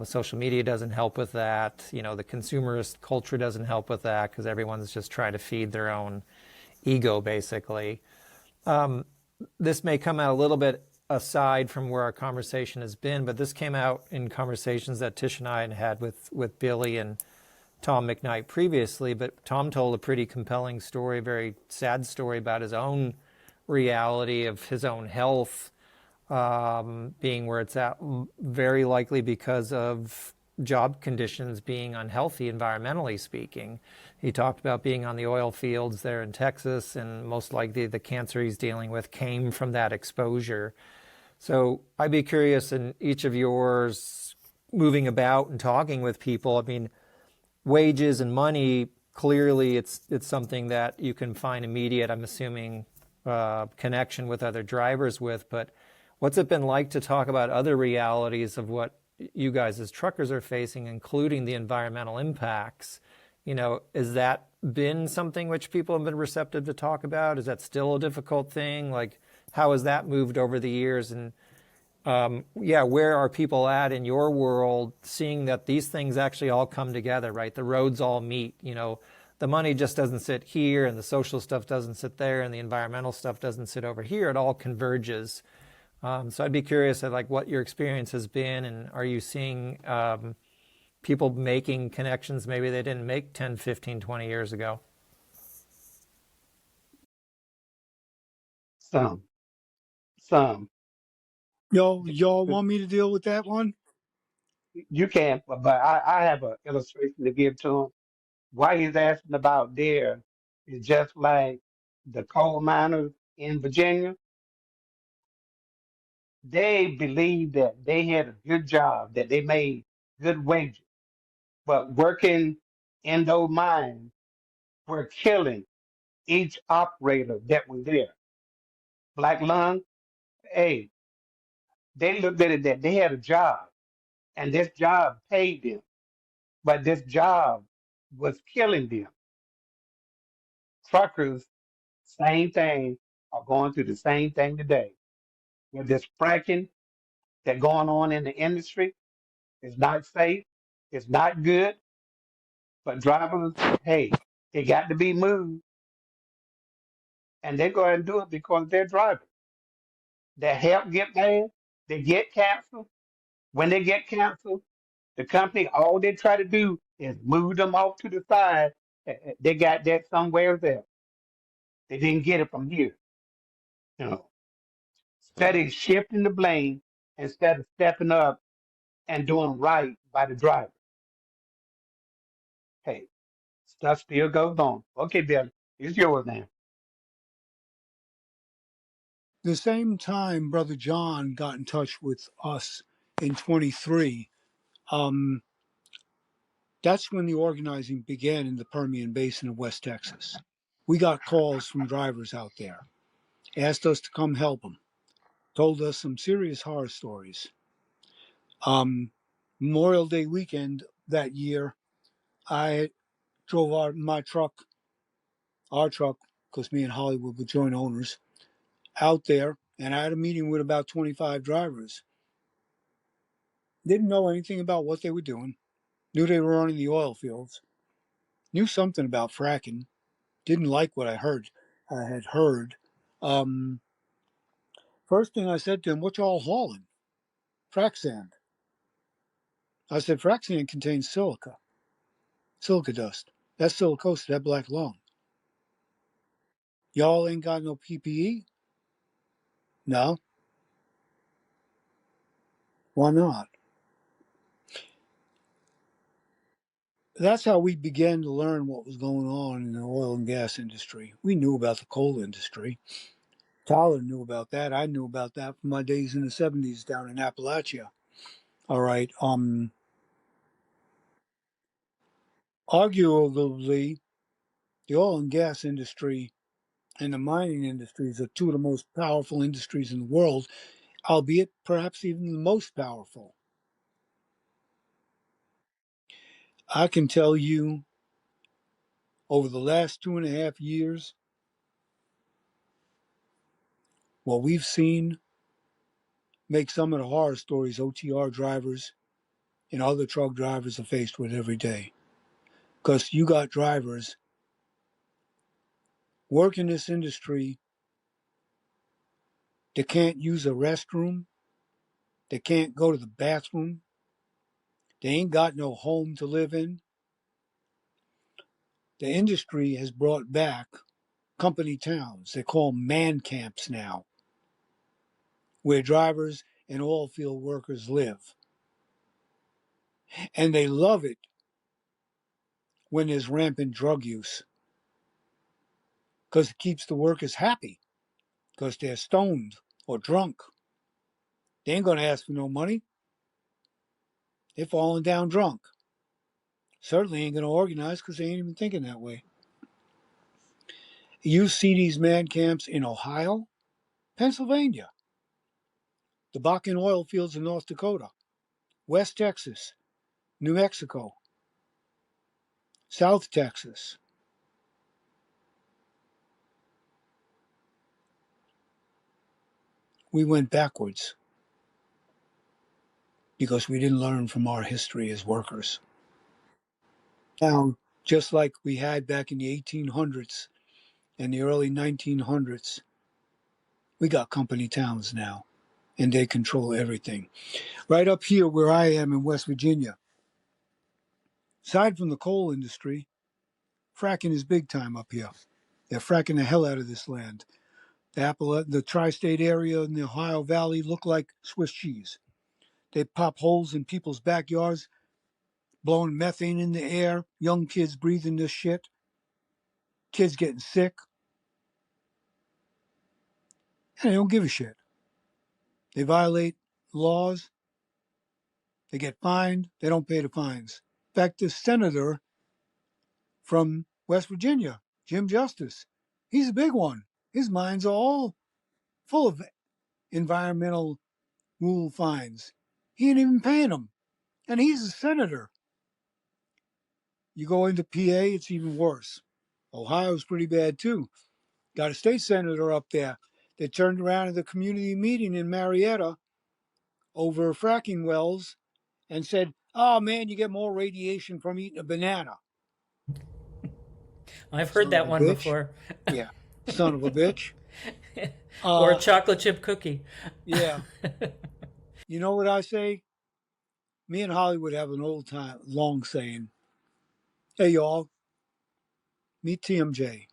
Social media doesn't help with that. The consumerist culture doesn't help with that, because everyone's just trying to feed their own ego, basically. This may come out a little bit aside from where our conversation has been, but this came out in conversations that Tish and I had with Billy and Tom McKnight previously. But Tom told a pretty compelling story, very sad story about his own reality of his own health being where it's at, very likely because of job conditions being unhealthy, environmentally speaking. He talked about being on the oil fields there in Texas, and most likely the cancer he's dealing with came from that exposure. So I'd be curious, in each of yours moving about and talking with people, I mean, wages and money, clearly it's something that you can find immediate, I'm assuming, connection with other drivers with, but what's it been like to talk about other realities of what you guys as truckers are facing, including the environmental impacts? Has that been something which people have been receptive to talk about? Is that still a difficult thing? Like, how has that moved over the years? And where are people at in your world, seeing that these things actually all come together, right? The roads all meet, the the money just doesn't sit here, and the social stuff doesn't sit there, and the environmental stuff doesn't sit over here. It all converges. So I'd be curious at like what your experience has been, and are you seeing people making connections maybe they didn't make 10, 15, 20 years ago? Some. Y'all want me to deal with that one? You can, but I have an illustration to give to him. Why he's asking about there is just like the coal miners in Virginia. They believed that they had a good job, that they made good wages, but working in those mines were killing each operator that was there. Black lung, hey, they looked at it that they had a job and this job paid them, but this job was killing them. Truckers, same thing, are going through the same thing today. With this fracking that going on in the industry, it's not safe, it's not good, but drivers, hey, it got to be moved, and they go ahead and do it because they're driving. Their health get bad, they get canceled. When they get canceled, the company, all they try to do is move them off to the side. They got that somewhere else. They didn't get it from here. You know, instead of shifting the blame, instead of stepping up and doing right by the driver. Hey, stuff still goes on. Okay, Bill, it's yours now. The same time Brother John got in touch with us in 23, that's when the organizing began in the Permian Basin of West Texas. We got calls from drivers out there, asked us to come help them, told us some serious horror stories. Memorial Day weekend that year, I drove our truck, because me and Hollywood were joint owners, out there, and I had a meeting with about 25 drivers. Didn't know anything about what they were doing, knew they were running the oil fields, knew something about fracking, didn't like what I had heard. Um, First thing I said to him, what y'all hauling? Frac sand. I said, frac sand contains silica dust. That's silicosis, that black lung. Y'all ain't got no PPE? No. Why not? That's how we began to learn what was going on in the oil and gas industry. We knew about the coal industry. Tyler knew about that. I knew about that from my days in the 70s down in Appalachia. All right. Arguably, the oil and gas industry and the mining industries are two of the most powerful industries in the world, albeit perhaps even the most powerful. I can tell you over the last 2.5 years, what we've seen make some of the horror stories OTR drivers and other truck drivers are faced with every day. Because you got drivers work in this industry that can't use a restroom, they can't go to the bathroom, they ain't got no home to live in. The industry has brought back company towns. They call them man camps now, where drivers and oil field workers live. And they love it when there's rampant drug use because it keeps the workers happy because they're stoned or drunk. They ain't going to ask for no money. They're falling down drunk. Certainly ain't going to organize because they ain't even thinking that way. You see these man camps in Ohio, Pennsylvania, the Bakken oil fields in North Dakota, West Texas, New Mexico, South Texas. We went backwards because we didn't learn from our history as workers. Now, just like we had back in the 1800s and the early 1900s. We got company towns now, and they control everything. Right up here where I am in West Virginia, aside from the coal industry, fracking is big time up here. They're fracking the hell out of this land. The tri-state area in the Ohio Valley look like Swiss cheese. They pop holes in people's backyards, blowing methane in the air, young kids breathing this shit, kids getting sick, and they don't give a shit. They violate laws, they get fined, they don't pay the fines. In fact, this senator from West Virginia, Jim Justice, he's a big one. His minds are all full of environmental rule fines. He ain't even paying them. And he's a senator. You go into PA, it's even worse. Ohio's pretty bad too. Got a state senator up there that turned around at the community meeting in Marietta over fracking wells and said, "Oh man, you get more radiation from eating a banana." I've heard Son of that a one bitch. before. Yeah, son of a bitch. Or a chocolate chip cookie. Yeah. You know what I say? Me and Hollywood have an long saying. Hey y'all, meet TMJ.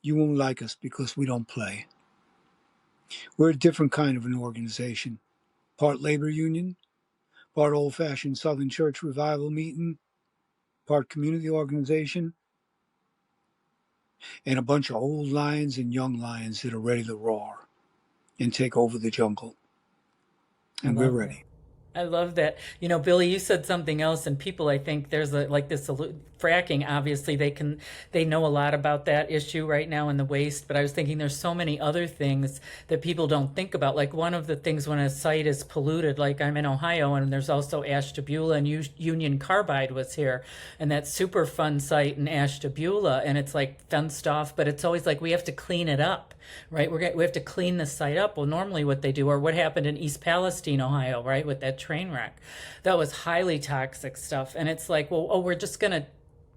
You won't like us because we don't play. We're a different kind of an organization. Part labor union, part old-fashioned Southern Church revival meeting, part community organization, and a bunch of old lions and young lions that are ready to roar and take over the jungle. And we're ready. I love that. You know, Billy, you said something else, and people, I think there's this fracking. Obviously, they know a lot about that issue right now in the waste. But I was thinking there's so many other things that people don't think about. Like one of the things when a site is polluted, like I'm in Ohio, and there's also Ashtabula, and Union Carbide was here, and that super fun site in Ashtabula, and it's like fenced off, but it's always like we have to clean it up. Right, we have to clean the site up. Well, normally what they do, or what happened in East Palestine, Ohio, right, with that train wreck, that was highly toxic stuff. And it's like, well, we're just gonna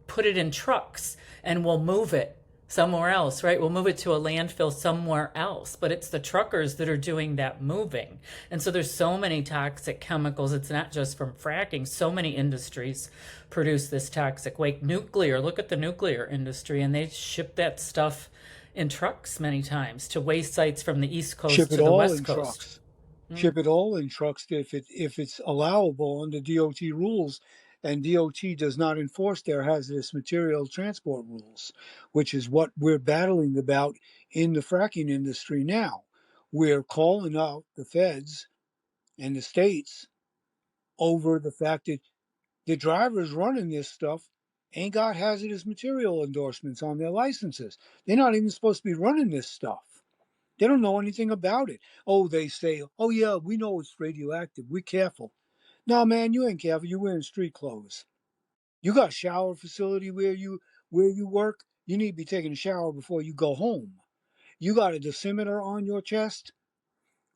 put it in trucks and we'll move it somewhere else, right? We'll move it to a landfill somewhere else. But it's the truckers that are doing that moving. And so there's so many toxic chemicals. It's not just from fracking. So many industries produce this toxic waste. Nuclear, look at the nuclear industry, and they ship that stuff in trucks many times to waste sites from the East Coast to the West Coast. Ship it all in trucks if it's allowable under DOT rules, and DOT does not enforce their hazardous material transport rules, which is what we're battling about in the fracking industry now. We're calling out the feds and the states over the fact that the drivers running this stuff ain't got hazardous material endorsements on their licenses. They're not even supposed to be running this stuff. They don't know anything about it. Oh, they say, "Oh yeah, we know it's radioactive. We're careful." No, man, you ain't careful. You're wearing street clothes. You got a shower facility where you work. You need to be taking a shower before you go home. You got a dosimeter on your chest.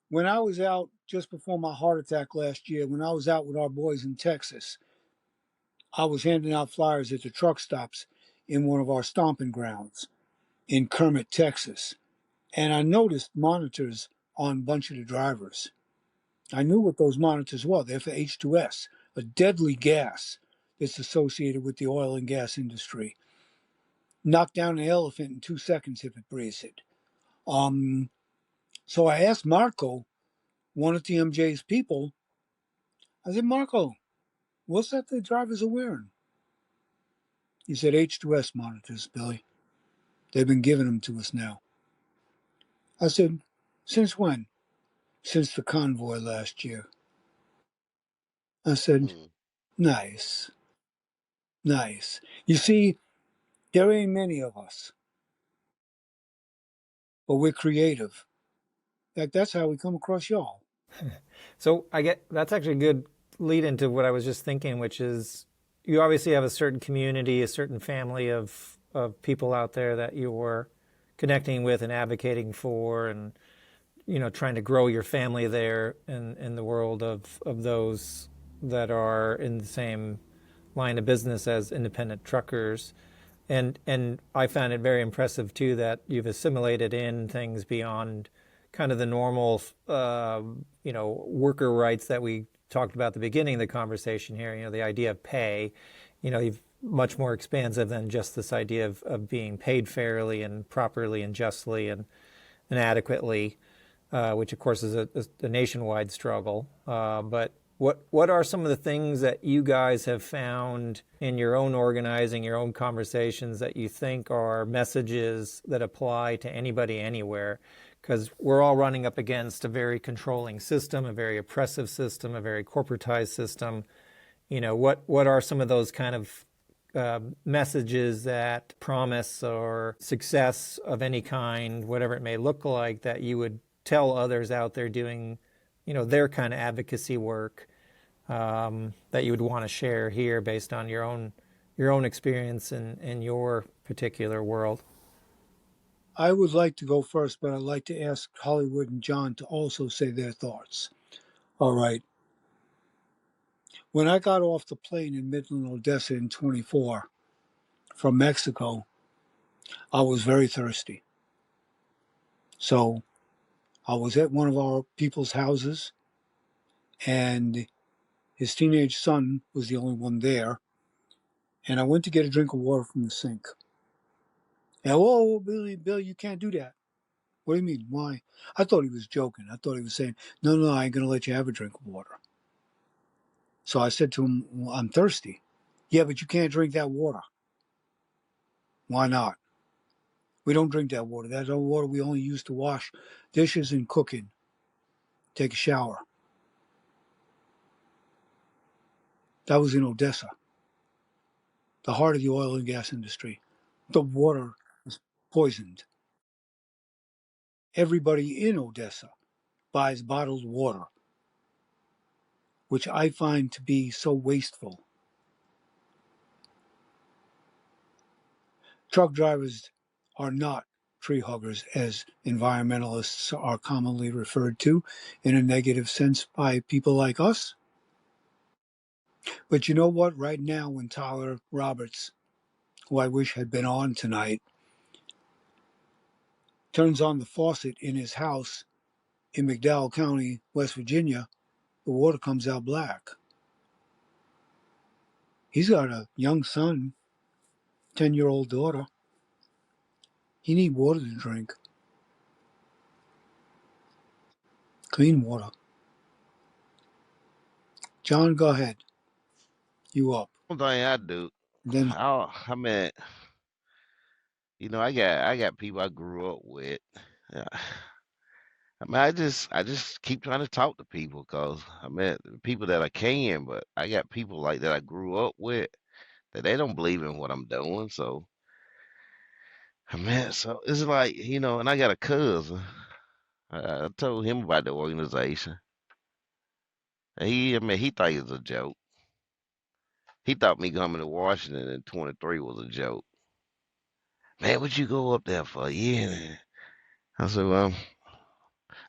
When I was out just before my heart attack last year, when I was out with our boys in Texas, I was handing out flyers at the truck stops in one of our stomping grounds in Kermit, Texas. And I noticed monitors on a bunch of the drivers. I knew what those monitors were. They're for H2S, a deadly gas that's associated with the oil and gas industry. Knock down an elephant in 2 seconds if it breathes it. So I asked Marco, one of TMJ's people, I said, "Marco, what's that the drivers are wearing?" He said, "H2S monitors, Billy. They've been giving them to us now." I said, "Since when?" "Since the convoy last year." I said, Mm. "Nice, nice. You see, there ain't many of us, but we're creative. That's how we come across y'all." So I get that's actually a good lead into what I was just thinking, which is you obviously have a certain community, a certain family of people out there that you're connecting with and advocating for, and trying to grow your family there in the world of those that are in the same line of business as independent truckers. And I found it very impressive too that you've assimilated in things beyond kind of the normal, worker rights that we talked about at the beginning of the conversation here. The idea of pay. You've much more expansive than just this idea of being paid fairly and properly and justly and adequately, which of course is a nationwide struggle. But what are some of the things that you guys have found in your own organizing, your own conversations that you think are messages that apply to anybody anywhere? Because we're all running up against a very controlling system, a very oppressive system, a very corporatized system. What are some of those kind of messages that promise or success of any kind, whatever it may look like, that you would tell others out there doing, their kind of advocacy work, that you would want to share here based on your own experience in your particular world? I would like to go first, but I'd like to ask Hollywood and John to also say their thoughts. All right. When I got off the plane in Midland, Odessa in 24 from Mexico, I was very thirsty. So I was at one of our people's houses, and his teenage son was the only one there. And I went to get a drink of water from the sink. And, whoa, Billy, you can't do that. What do you mean? Why? I thought he was joking. I thought he was saying, no, I ain't going to let you have a drink of water. So I said to him, well, I'm thirsty. Yeah, but you can't drink that water. Why not? We don't drink that water. That's water we only use to wash dishes and cooking, take a shower. That was in Odessa, the heart of the oil and gas industry. The water was poisoned. Everybody in Odessa buys bottled water, which I find to be so wasteful. Truck drivers are not tree huggers, as environmentalists are commonly referred to in a negative sense by people like us. But you know what? Right now, when Tyler Roberts, who I wish had been on tonight, turns on the faucet in his house in McDowell County, West Virginia, the water comes out black. He's got a young son, 10-year-old daughter. He needs water to drink. Clean water. John, go ahead. You up. One thing I do, Then I mean, I got people I grew up with. Yeah. I mean, I just keep trying to talk to people because I mean, people that I can, but I got people like that I grew up with that they don't believe in what I'm doing. So, I mean, so it's like, and I got a cousin. I told him about the organization. And he thought it was a joke. He thought me coming to Washington in 23 was a joke. Man, what you go up there for? Yeah. I said, well,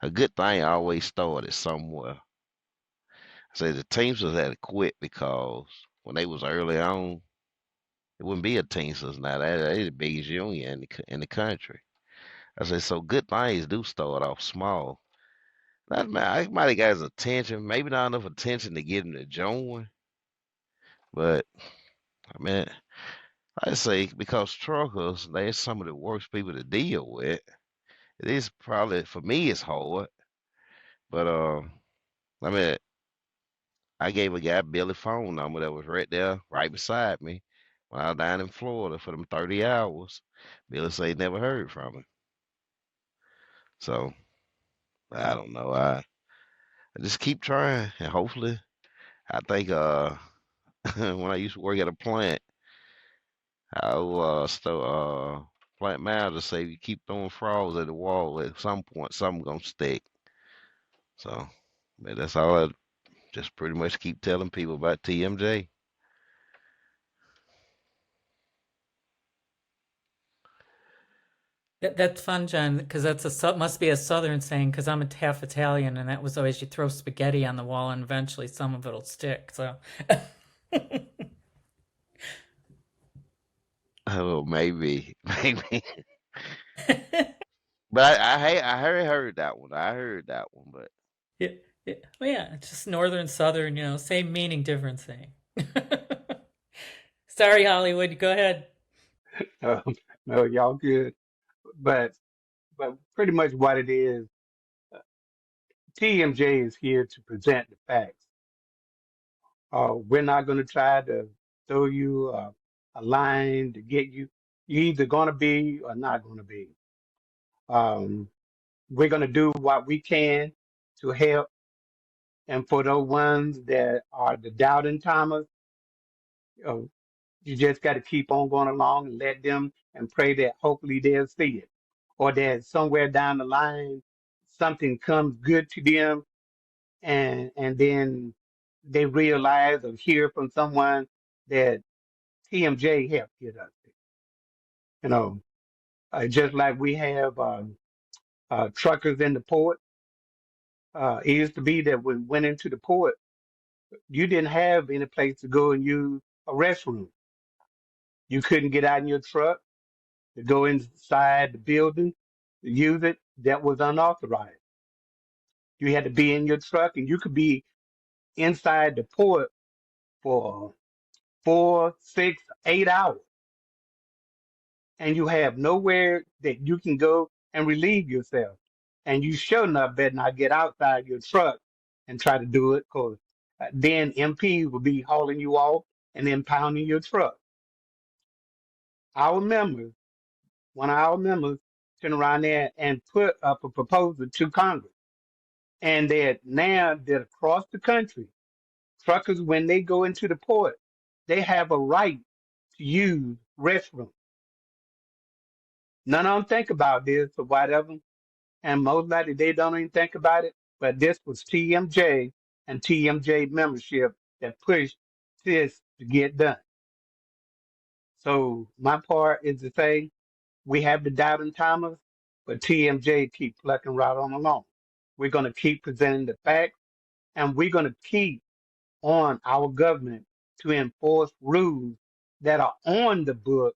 a good thing always started somewhere. I said the Teamsters had to quit because when they was early on, it wouldn't be a Teamsters now. They the biggest union in the country. I said, so good things do start off small. That man, I might have got his attention, maybe not enough attention to get him to join, but I mean, I say because truckers, they're some of the worst people to deal with. It is probably for me, it's hard, but I mean, I gave a guy Billy phone number that was right there, right beside me, when I was down in Florida for them 30 hours. Billy say he never heard from him. So I don't know. I just keep trying, and hopefully, I think when I used to work at a plant, I'll plant manager say you keep throwing frogs at the wall, at some point something gonna stick. So, man, that's all I just pretty much keep telling people about TMJ. That's fun, John, because must be a Southern saying. Because I'm half Italian, and that was always you throw spaghetti on the wall, and eventually some of it'll stick. So, Oh, maybe, maybe. But I heard that one. I heard that one, but Yeah, yeah. Well, yeah, it's just northern, southern, same meaning, different saying. Sorry, Hollywood. Go ahead. Um, no, y'all good. But pretty much what it is, TMJ is here to present the facts. We're not going to try to throw you a line to get you. You're either going to be or not going to be. Um, we're going to do what we can to help. And for those ones that are the doubting Thomas, uh, you just got to keep on going along and let them and pray that hopefully they'll see it. Or that somewhere down the line, something comes good to them and then they realize or hear from someone that TMJ helped get us there. You know, just like we have truckers in the port. It used to be that when we went into the port, you didn't have any place to go and use a restroom. You couldn't get out in your truck to go inside the building to use it. That was unauthorized. You had to be in your truck, and you could be inside the port for 4, 6, 8 hours, and you have nowhere that you can go and relieve yourself. And you sure enough better not get outside your truck and try to do it, because then MPs will be hauling you off and impounding your truck. Our members, one of our members, turned around there and put up a proposal to Congress, and that now that across the country, truckers, when they go into the port, they have a right to use restrooms. None of them think about this or whatever, and most likely they don't even think about it. But this was TMJ and TMJ membership that pushed this to get done. So my part is to say we have the doubting Thomas, but TMJ keep plucking right on along. We're going to keep presenting the facts, and we're going to keep on our government to enforce rules that are on the book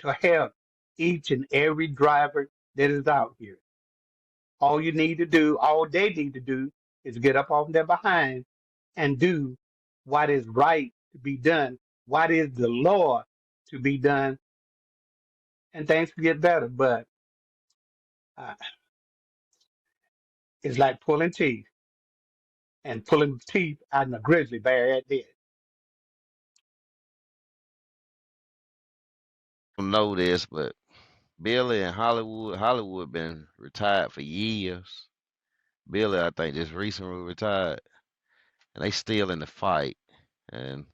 to help each and every driver that is out here. All you need to do, all they need to do, is get up off their behind and do what is right to be done, what is the law to be done, and things will get better. But uh, it's like pulling teeth and pulling teeth out of a grizzly bear at this. I don't know this, but Billy and Hollywood been retired for years. Billy, I think, just recently retired, and they still in the fight. And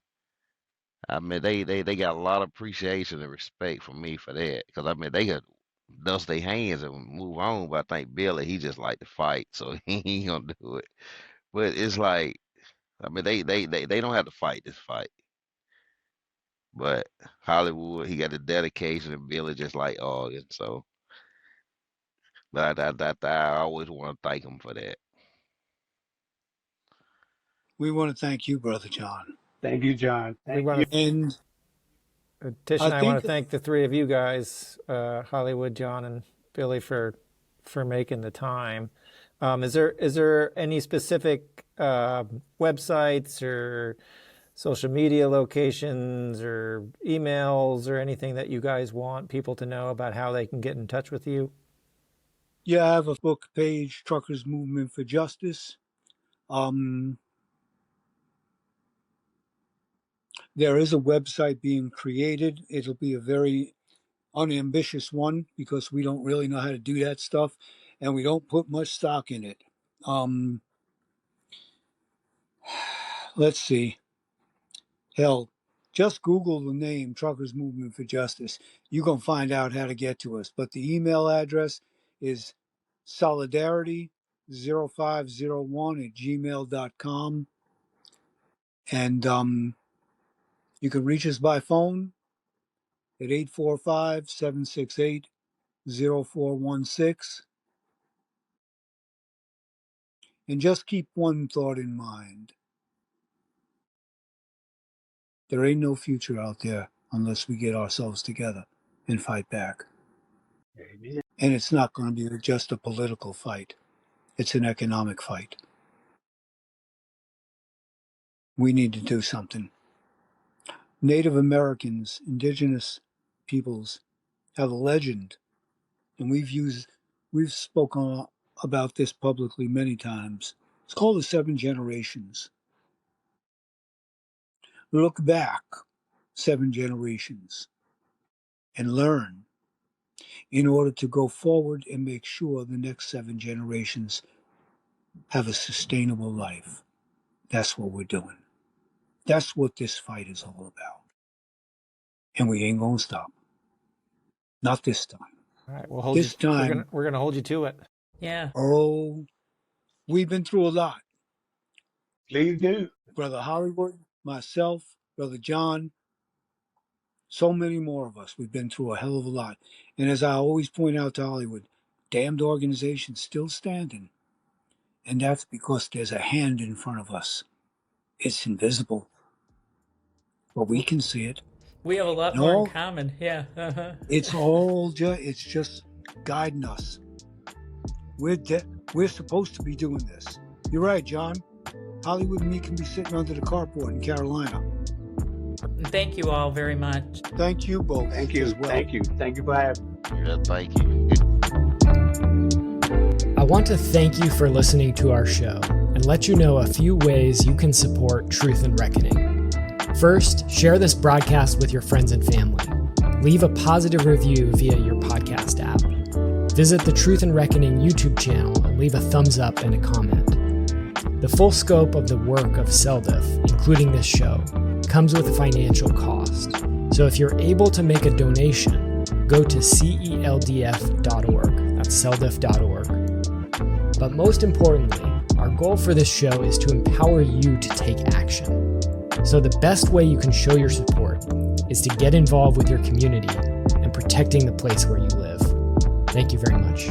I mean, they got a lot of appreciation and respect from me for that, because I mean, they could dust their hands and move on. But I think Billy, he just like to fight, so he ain't gonna do it. But it's like, I mean, they don't have to fight this fight. But Hollywood, he got the dedication, and Billy just like August. So, but I always want to thank him for that. We want to thank you, Brother John. Thank you, John. We Thank you. want And to, Tish I and I want think to thank the three of you guys, Hollywood, John, and Billy, for making the time. Is there any specific websites or social media locations or emails or anything that you guys want people to know about how they can get in touch with you? I have a book page, Truckers Movement for Justice. There is a website being created. It'll be a very unambitious one because we don't really know how to do that stuff and we don't put much stock in it. Um, let's see. Hell, just Google the name Truckers Movement for Justice. You're going to find out how to get to us. But the email address is solidarity0501@gmail.com. And you can reach us by phone at 845-768-0416. And just keep one thought in mind. There ain't no future out there. unless we get ourselves together and fight back. Amen. And it's not going to be just a political fight. It's an economic fight. We need to do something. Native Americans, indigenous peoples, have a legend, and we've spoken about this publicly many times. It's called the 7 generations. Look back 7 generations and learn in order to go forward and make sure the next 7 generations have a sustainable life. That's what we're doing. That's what this fight is all about. And we ain't gonna stop. Not this time. All right, we'll hold This you. time, We're gonna hold you to it. Yeah. oh, we've been through a lot. Please do. Brother Hollywood, myself, Brother John, so many more of us. We've been through a hell of a lot. And as I always point out to Hollywood, damned organization's still standing. And that's because there's a hand in front of us. It's invisible, but we can see it. We have a lot more in common. Yeah. Uh-huh. It's just guiding us. We're supposed to be doing this. You're right, John. Hollywood and me can be sitting under the carport in Carolina. Thank you all very much. Thank you both. Thank you. As well. Thank you. Thank you for having me. Yeah, thank you. I want to thank you for listening to our show and let you know a few ways you can support Truth and Reckoning. First, share this broadcast with your friends and family. Leave a positive review via your podcast app. Visit the Truth and Reckoning YouTube channel and leave a thumbs up and a comment. The full scope of the work of CELDF, including this show, comes with a financial cost. So if you're able to make a donation, go to CELDF.org. That's CELDF.org. But most importantly, our goal for this show is to empower you to take action. So the best way you can show your support is to get involved with your community and protecting the place where you live. Thank you very much.